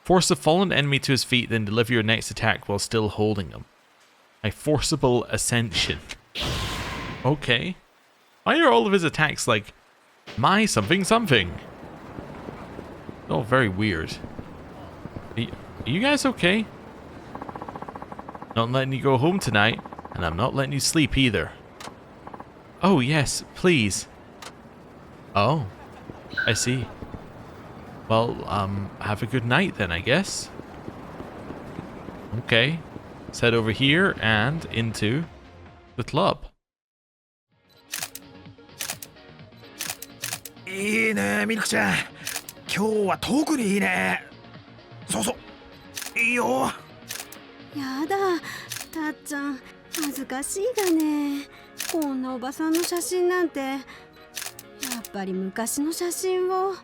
Force a fallen enemy to his feet, then deliver your next attack while still holding him. A forcible ascension. Okay. Why are all of his attacks like, my something something? Oh, very weird. Are you guys okay? Not letting you go home tonight, and I'm not letting you sleep either. Oh, yes, please. Oh, I see. Well, have a good night then, I guess. Okay. Let's head over here and into the club. いいね、ミルクちゃん。今日は特にいいね。そういいよ。やだ、たっちゃん恥ずかしいがね。こんなおばさんの写真なんて。ややっぱり昔の写真を。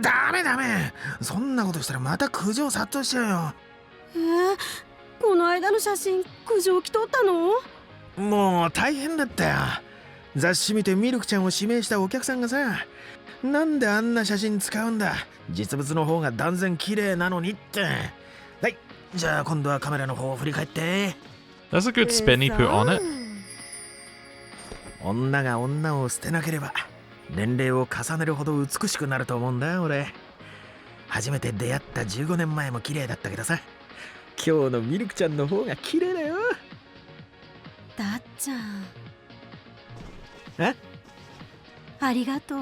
ダメダメ、そんなことしたらまた苦情殺到しちゃうよ。この間の写真苦情来とったの？もう大変だったよ。雑誌見てミルクちゃんを指名したお客さんがさ、なんであんな写真使うんだ、実物の方が断然綺麗なのにって。はい、じゃあ今度はカメラの方を振り返って。 That's a good spin he put on it. 女が女を捨てなければ年齢を重ねるほど美しくなると思うんだ俺。初めて出会った15年前も綺麗だったけどさ、今日のミルクちゃんの方が綺麗だよ。だっちゃん。え？ありがとう。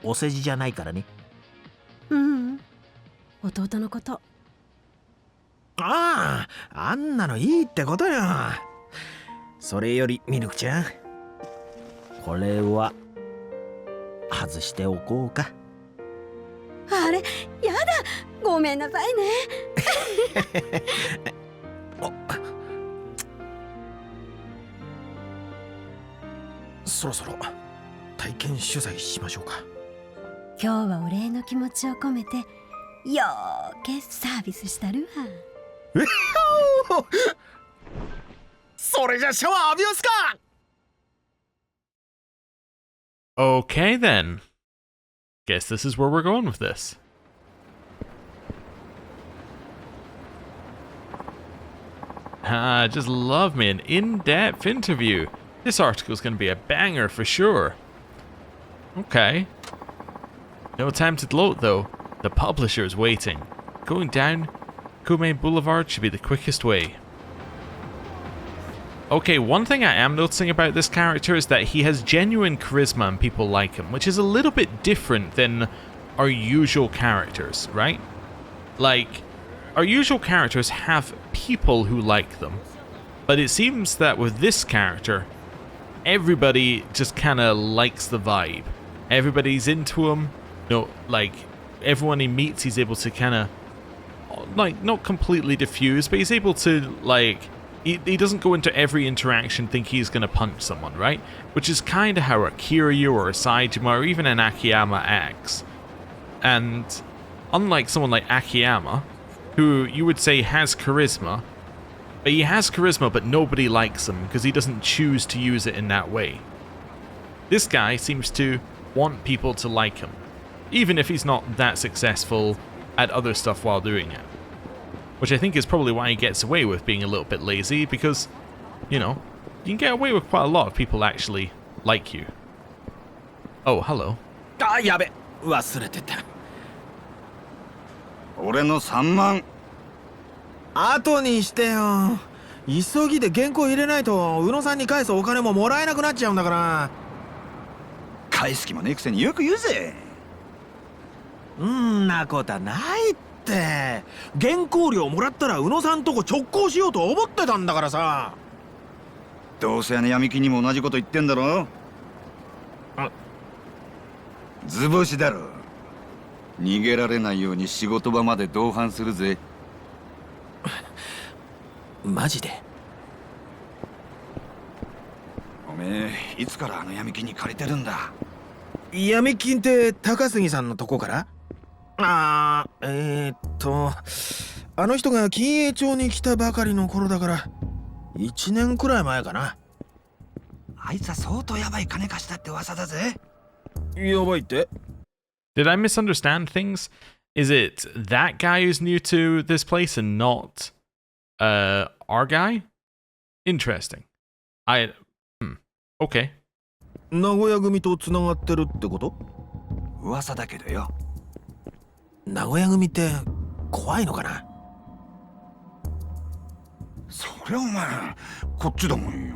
お世辞じゃないからね。弟のこと。ああ、あんなのいいってことよ。それよりミルクちゃん、これは外しておこうか。あれ、やだ、ごめんなさいね。そろそろ体験取材しましょうか。今日はお礼の気持ちを込めてよーけサービスしたるわ。それじゃシャワー浴びますか。 Okay then. Guess this is where we're going with this. Just love me an in-depth interview. This article's going to be a banger for sure. Okay. No time to gloat though. The publisher is waiting. Going down Kume Boulevard should be the quickest way. Okay, one thing I am noticing about this character is that he has genuine charisma and people like him, which is a little bit different than our usual characters, right? Like, our usual characters have people who like them, but it seems that with this character, everybody just kind of likes the vibe. Everybody's into him. No, like, everyone he meets, he's able to kind of, like, not completely diffuse, but he's able to, like, he doesn't go into every interaction think he's going to punch someone, right? Which is kind of how a Kiryu or a Saejima or even an Akiyama acts. And unlike someone like Akiyama, who you would say has charisma, but he has charisma but nobody likes him because he doesn't choose to use it in that way. This guy seems to want people to like him, even if he's not that successful at other stuff while doing it. Which I think is probably why he gets away with being a little bit lazy, because, you know, you can get away with quite a lot of people actually like you. Oh, hello. あ、やべ、忘れてた。俺の3万。後にしてよ。急ぎで原稿入れないと宇野さんに返すお金ももらえなくなっちゃうんだから。返す気もねえくせによく言うぜ。んなことはないって。原稿料もらったら宇野さんとこ直行しようと思ってたんだからさ。どうせあの闇金にも同じこと言ってんだろ。図星だろ。逃げられないように仕事場まで同伴するぜ。マジで？おめえいつからあの闇金に借りてるんだ。闇金って高杉さんのとこから？あの人が金栄町に来たばかりの頃だから1年くらい前かな。あいつは相当ヤバい金貸したって噂だぜ。やばいって？ Did I misunderstand things? Is it that guy who's new to this place and not our guy? Interesting. Okay. 名古屋組とつながってるってこと？噂だけどよ。名古屋組って怖いのかな？そりゃお前こっちだもんよ。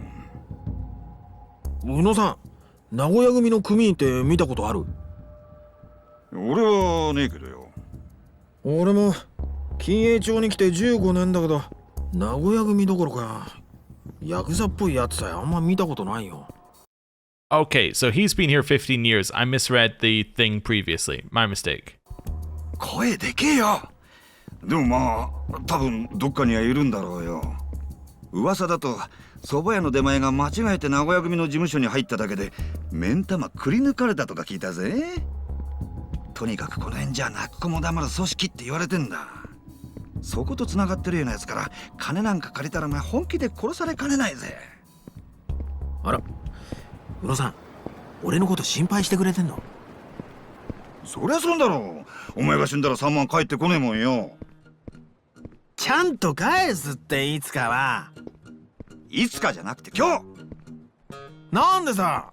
宇野さん、名古屋組の組員って見たことある？俺はねえけどよ。俺も金栄町に来て15年だけど名古屋組どころかヤクザっぽいやつさえあんま見たことないよ。Okay, so he's been here 15 years. I misread the thing previously. My mistake. 声でけえよ。でもまあ多分どっかにはいるんだろうよ。噂だと蕎麦屋の出前が間違えて名古屋組の事務所に入っただけで目ん玉くり抜かれたとか聞いたぜ。とにかくこの辺じゃ泣く子も黙る組織って言われてんだ。そことつながってるようなやつから金なんか借りたら本気で殺されかねないぜ。あら、宇野さん、俺のこと心配してくれてんの？そりゃそうだろう。お前が死んだら3万返ってこねえもんよ。ちゃんと返すって。いつかは。いつかじゃなくて今日。なんでさ。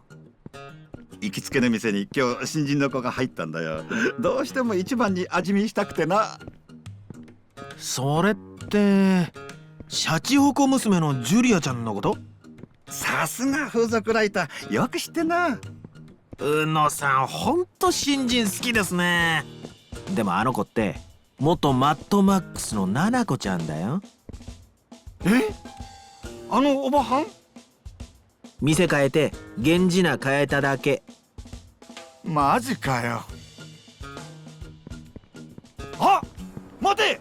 行きつけの店に今日新人の子が入ったんだよ。どうしても一番に味見したくてな。それってシャチホコ娘のジュリアちゃんのこと？さすが風俗ライター、よく知ってんな。宇野さん、ほんと新人好きですね。でもあの子って元マッドマックスのナナコちゃんだよ。え？あのおばはん？店変えて源氏名変えただけ。マジかよ。あ、待て。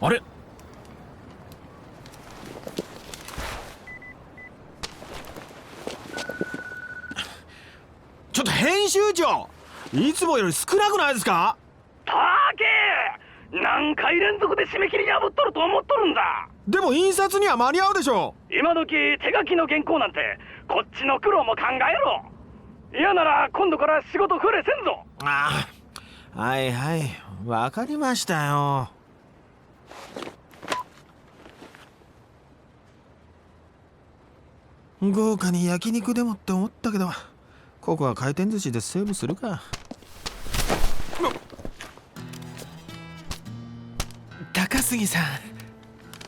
あれ？ちょっと編集長、いつもより少なくないですか？たけ何回連続で締め切り破っとると思っとるんだ。でも印刷には間に合うでしょ。今時手書きの原稿なんてこっちの苦労も考えろ。嫌なら今度から仕事触れせんぞ。ああ、はいはい、わかりましたよ。豪華に焼肉でもって思ったけど、ここは回転寿司でセーブするか。高杉さん、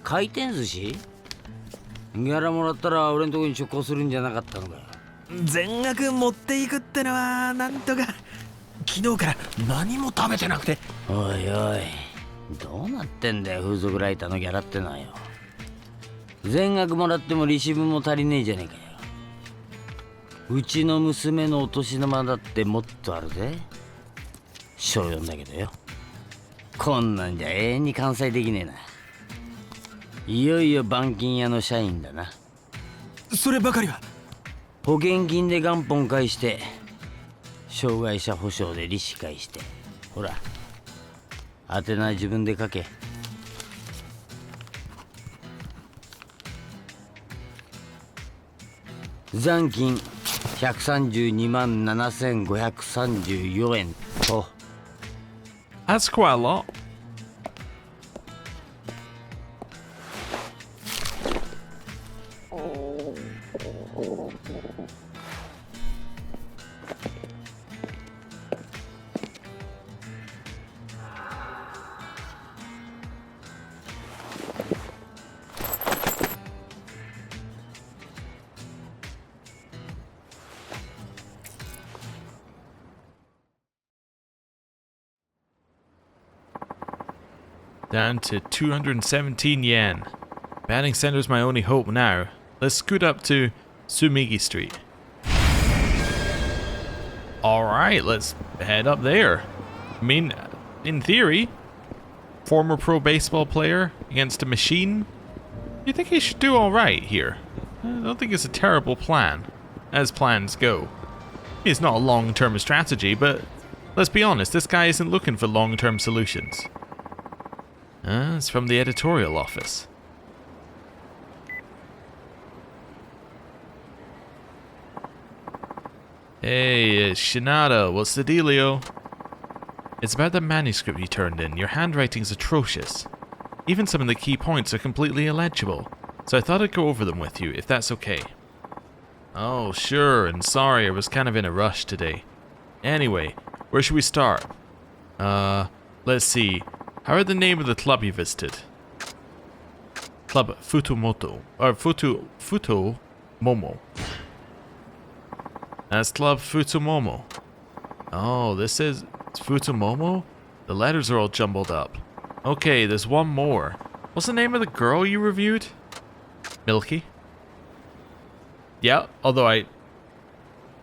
回転寿司？ギャラもらったら俺のとこに直行するんじゃなかったのかよ。全額持っていくってのはなんとか。昨日から何も食べてなくて。おいおい、どうなってんだよ風俗ライターのギャラってのはよ。全額もらっても利子分も足りねえじゃねえかよ。うちの娘のお年玉だってもっとあるぜ。小4だけどよ。こんなんじゃ永遠に完済できねえな。いよいよ板金屋の社員だな。そればかりは。保険金で元本返して障害者保障で利子返して、ほら宛名自分で書け。残金132万7534円と。 That's quite a lot. Down to 217 yen. Batting center's my only hope now. Let's scoot up to Sumigi Street. Alright, let's head up there. I mean, in theory, former pro baseball player against a machine. You think he should do alright here? I don't think it's a terrible plan, as plans go. It's not a long-term strategy, but let's be honest, this guy isn't looking for long-term solutions. It's from the editorial office. Hey, Shinada, what's the dealio? It's about the manuscript you turned in. Your handwriting's atrocious. Even some of the key points are completely illegible. So I thought I'd go over them with you, if that's okay. Oh, sure, and sorry, I was kind of in a rush today. Anyway, where should we start? Let's see. How are the name of the club you visited? Club Futomoto. Or Futomomo. That's Club Futomomo. Oh, this is Futomomo? The letters are all jumbled up. Okay, there's one more. What's the name of the girl you reviewed? Milky? Yeah, although I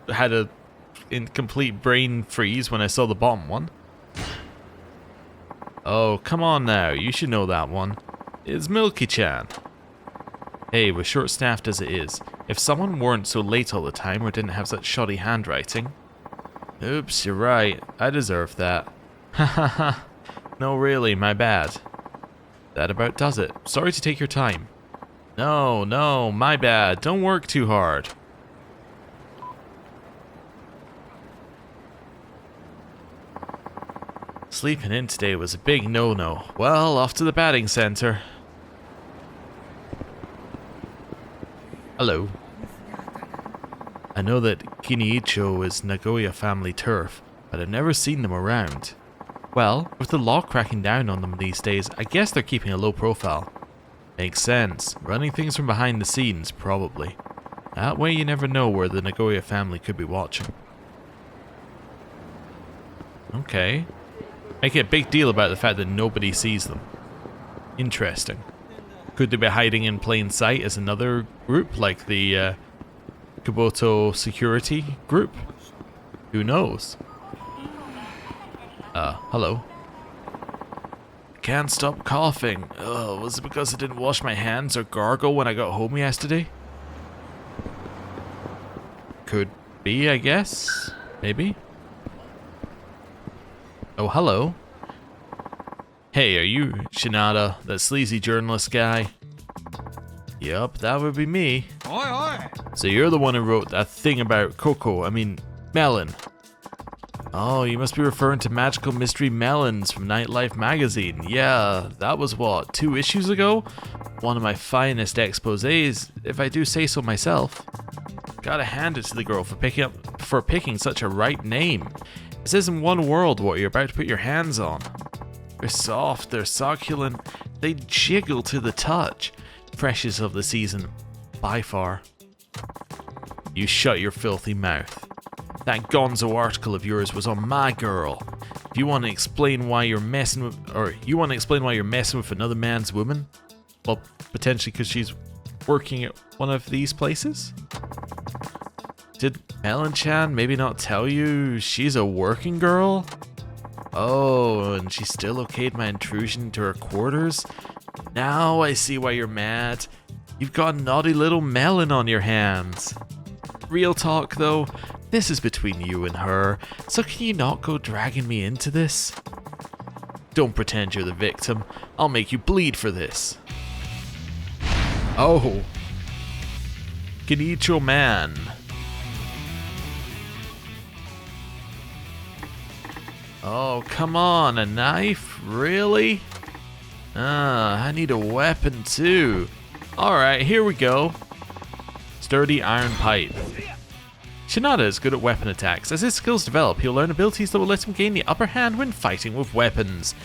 had a incomplete brain freeze when I saw the bottom one. Oh, come on now. You should know that one. It's Milky-chan. Hey, we're short-staffed as it is. If someone weren't so late all the time or didn't have such shoddy handwriting... Oops, you're right. I deserve that. Hahaha. No, really, my bad. That about does it. Sorry to take your time. No, my bad. Don't work too hard. Sleeping in today was a big no-no. Well, off to the batting center. Hello. I know that Kiniicho is Nagoya family turf, but I've never seen them around. Well, with the law cracking down on them these days, I guess they're keeping a low profile. Makes sense. Running things from behind the scenes, probably. That way you never know where the Nagoya family could be watching. Okay. Making a big deal about the fact that nobody sees them. Interesting. Could they be hiding in plain sight as another group, like the Kuboto security group? Who knows? Hello. Can't stop coughing. Oh, was it because I didn't wash my hands or gargle when I got home yesterday? Could be, I guess. Maybe. Oh, hello. Hey, are you Shinada, that sleazy journalist guy? Yup, that would be me. So you're the one who wrote that thing about melon. Oh, you must be referring to Magical Mystery Melons from Nightlife magazine. Yeah, that was what, 2 issues ago? One of my finest exposés, if I do say so myself. Gotta hand it to the girl for picking such a right name. It says in one word what you're about to put your hands on. They're soft, they're succulent, they jiggle to the touch. Freshest of the season, by far. You shut your filthy mouth. That gonzo article of yours was on my girl. If you want to explain why you're messing with, another man's woman, well, potentially because she's working at one of these places? Did Melon-chan maybe not tell you she's a working girl? Oh, and she still okayed my intrusion into her quarters? Now I see why you're mad. You've got a naughty little melon on your hands. Real talk though, this is between you and her, so can you not go dragging me into this? Don't pretend you're the victim. I'll make you bleed for this. Oh. Kinicho man. Oh, come on, a knife? Really? I need a weapon too. Alright, here we go. Sturdy iron pipe. Shinada is good at weapon attacks. As his skills develop, he'll learn abilities that will let him gain the upper hand when fighting with weapons.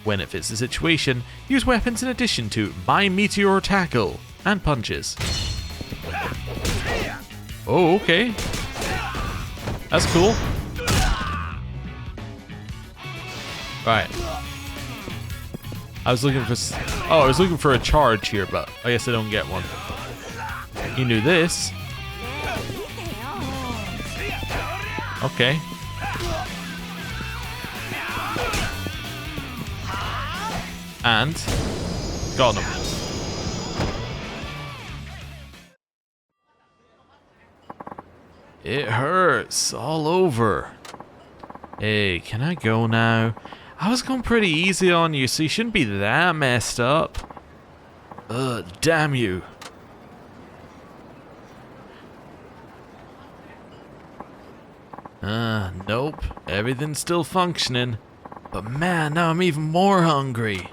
When it fits the situation, use weapons in addition to My Meteor Tackle and punches. Oh, okay. That's cool. Right. I was looking for a charge here, but I guess I don't get one. You knew this. Okay. And got him. It hurts all over. Hey, can I go now? I was going pretty easy on you, so you shouldn't be that messed up. Damn you. Nope. Everything's still functioning. But man, now I'm even more hungry.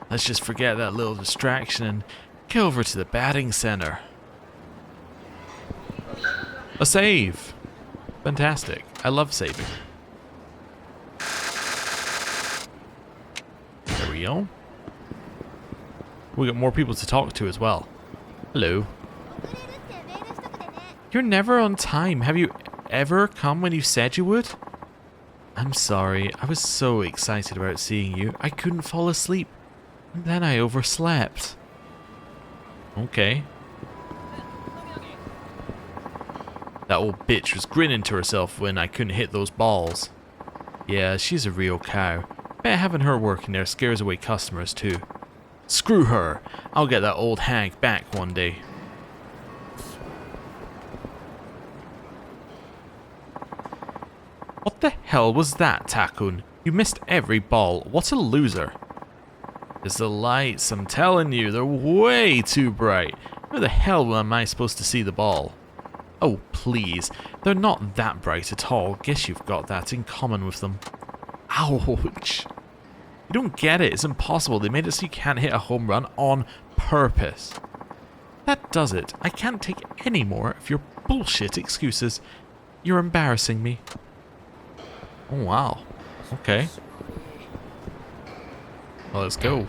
Let's just forget that little distraction and get over to the batting center. A save. Fantastic. I love saving. There we go. We got more people to talk to as well. Hello. You're never on time. Have you ever come when you said you would? I'm sorry. I was so excited about seeing you. I couldn't fall asleep. And then I overslept. Okay. That old bitch was grinning to herself when I couldn't hit those balls. Yeah, she's a real cow. Bet having her working there scares away customers too. Screw her. I'll get that old hag back one day. What the hell was that, Takun? You missed every ball. What a loser. It's the lights, I'm telling you, they're way too bright. Where the hell am I supposed to see the ball? Oh, please. They're not that bright at all. Guess you've got that in common with them. Ouch. You don't get it. It's impossible. They made it so you can't hit a home run on purpose. That does it. I can't take any more of your bullshit excuses. You're embarrassing me. Oh, wow. Okay. Well, let's go.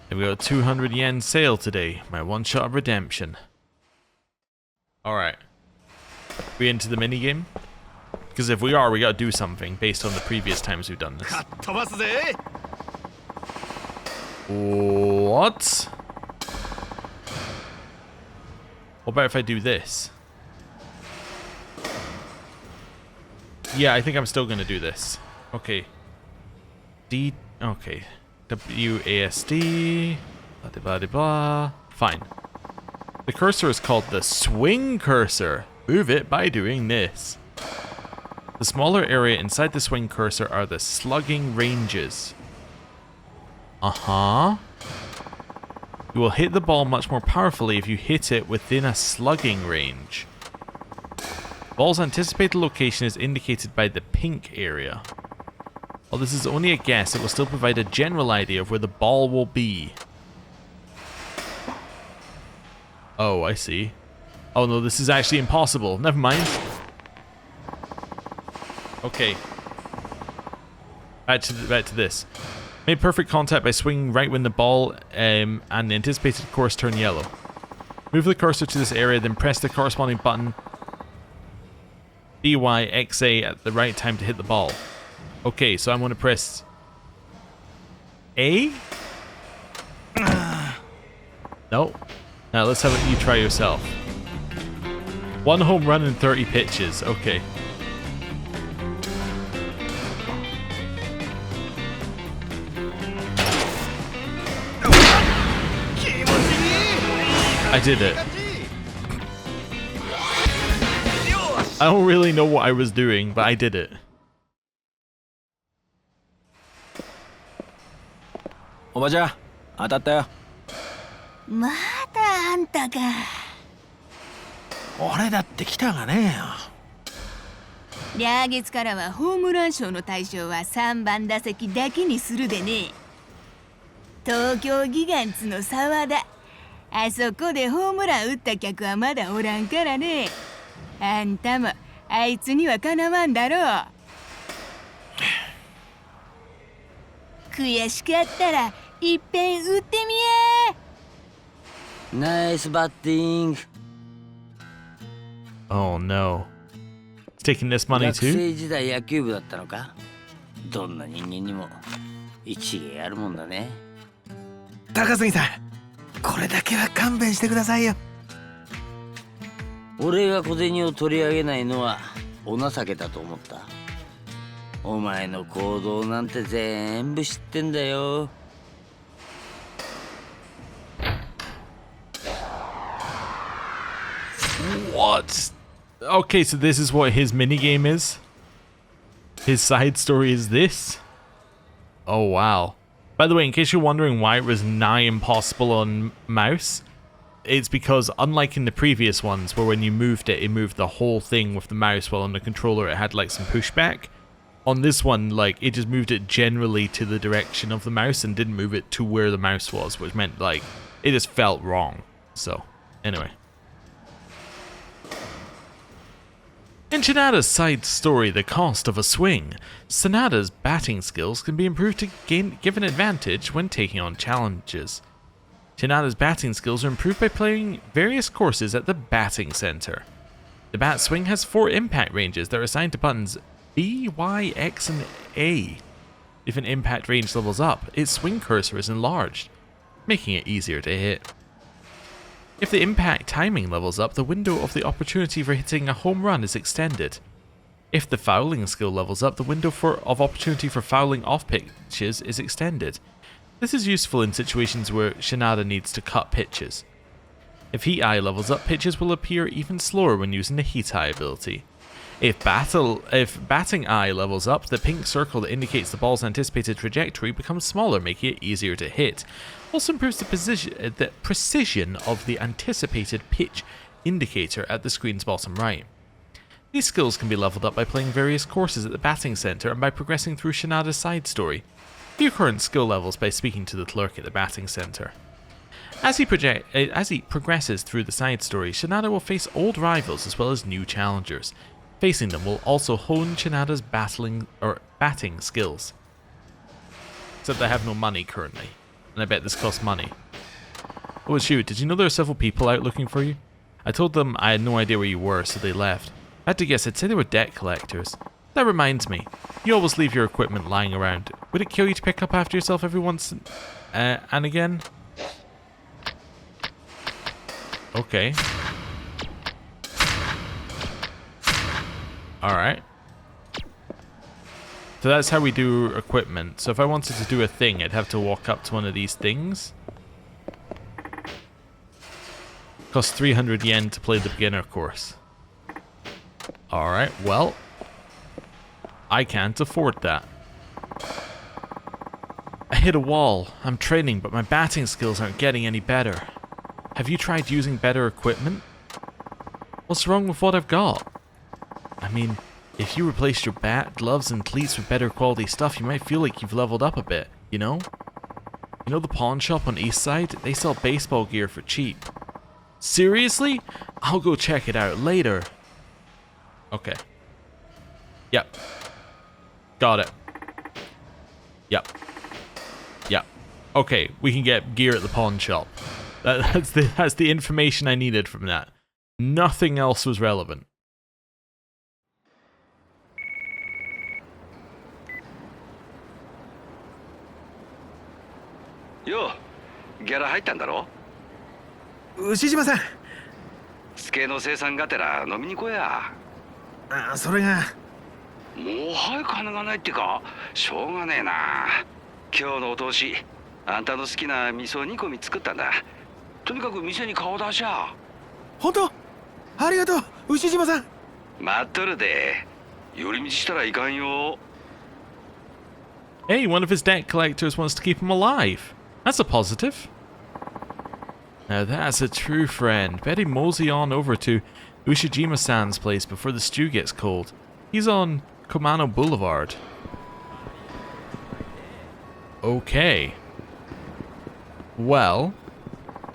We got a 200 yen sale today. My one shot of redemption. Alright. We into the minigame? Because if we are, we gotta do something based on the previous times we've done this. What? What about if I do this? Yeah, I think I'm still gonna do this. Okay. Okay. WASD. Blah, blah, blah, blah. Fine. The cursor is called the swing cursor. Move it by doing this. The smaller area inside the swing cursor are the slugging ranges. Uh-huh. You will hit the ball much more powerfully if you hit it within a slugging range. Ball's anticipated location is indicated by the pink area. While this is only a guess, it will still provide a general idea of where the ball will be. Oh, I see. Oh no, this is actually impossible. Never mind. Okay. Back to this. Made perfect contact by swinging right when the ball and the anticipated course turn yellow. Move the cursor to this area, then press the corresponding button BYXA at the right time to hit the ball. Okay, so I'm going to press A? No. Now let's have it you try yourself. 1 home run in 30 pitches. Okay. I did it. I don't really know what I was doing, but I did it. おばちゃん、当たったよ。まだあんたか。俺だって来たがねえよ。来月からはホームラン賞の対象は3番打席だけにするでね。東京ギガンツの沢田。あそこでホームラン打った客はまだおらんからね。あんたもあいつにはかなわんだろう。悔しかったらいっぺん打ってみや。ナイスバッティング。Oh no. It's taking this money 学 too? 生時代野球部だったのか？どんな人間にも一芸あるもんだね。高杉さん、これだけは勘弁してくださいよ。俺が小銭を取り上げないのはお情けだと思った。お前の行動なんて全部知ってんだよ。What? Okay, so this is what his minigame is? His side story is this? Oh, wow. By the way, in case you're wondering why it was nigh impossible on mouse, it's because unlike in the previous ones, where when you moved it, it moved the whole thing with the mouse, while on the controller it had like some pushback. On this one, like, it just moved it generally to the direction of the mouse and didn't move it to where the mouse was, which meant, like, it just felt wrong. So, anyway. In Shinada's side story, The Cost of a Swing, Sanada's batting skills can be improved to give an advantage when taking on challenges. Shinada's batting skills are improved by playing various courses at the batting center. The bat swing has 4 impact ranges that are assigned to buttons B, Y, X, and A. If an impact range levels up, its swing cursor is enlarged, making it easier to hit. If the impact timing levels up, the window of the opportunity for hitting a home run is extended. If the fouling skill levels up, the window of opportunity for fouling off pitches is extended. This is useful in situations where Shinada needs to cut pitches. If Heat Eye levels up, pitches will appear even slower when using the Heat Eye ability. If Batting Eye levels up, the pink circle that indicates the ball's anticipated trajectory becomes smaller, making it easier to hit. Also improves the precision of the anticipated pitch indicator at the screen's bottom right. These skills can be leveled up by playing various courses at the batting center and by progressing through Shinada's side story. View current skill levels by speaking to the clerk at the batting center. As he progresses through the side story, Shinada will face old rivals as well as new challengers. Facing them will also hone Shinada's batting skills. Except I have no money currently, and I bet this costs money. Oh shoot, did you know there are several people out looking for you? I told them I had no idea where you were, so they left. I had to guess, I'd say they were debt collectors. That reminds me, you always leave your equipment lying around. Would it kill you to pick up after yourself every once and again? Okay. Alright. So that's how we do equipment. So if I wanted to do a thing, I'd have to walk up to one of these things. Costs 300 yen to play the beginner course. Alright, well, I can't afford that. I hit a wall. I'm training, but my batting skills aren't getting any better. Have you tried using better equipment? What's wrong with what I've got? I mean, if you replaced your bat, gloves, and cleats with better quality stuff, you might feel like you've leveled up a bit, you know? You know the pawn shop on East Side? They sell baseball gear for cheap. Seriously? I'll go check it out later. Okay. Yep. Got it. Yep. Yep. Okay, we can get gear at the pawn shop. That's the information I needed from that. Nothing else was relevant. Yo, ギャラ入ったんだろ？牛島さん。スケの生産がてら飲みに来や。それが。もう早く金がないってか、しょうがねえな。今日のお通し、あんたの好きな味噌煮込み作ったんだ。とにかく店に顔出しゃ。本当？ありがとう、牛島さん。待っとるで。寄り道したらいかんよ。Hey, one of his debt collectors wants to keep him alive. That's a positive. Now that's a true friend. Better mosey on over to Ushijima-san's place before the stew gets cold. He's on Komano Boulevard. Okay. Well,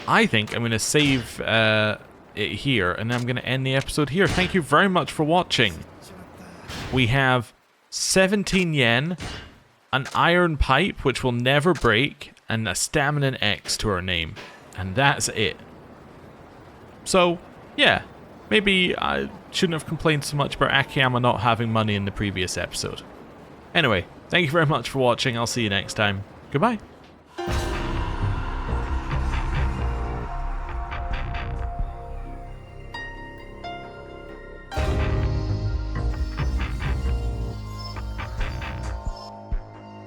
I think I'm going to save it here, and I'm going to end the episode here. Thank you very much for watching. We have 17 yen, an iron pipe which will never break, and a stamina X to our name. And that's it. So, yeah. Maybe I shouldn't have complained so much about Akiyama not having money in the previous episode. Anyway, thank you very much for watching. I'll see you next time. Goodbye.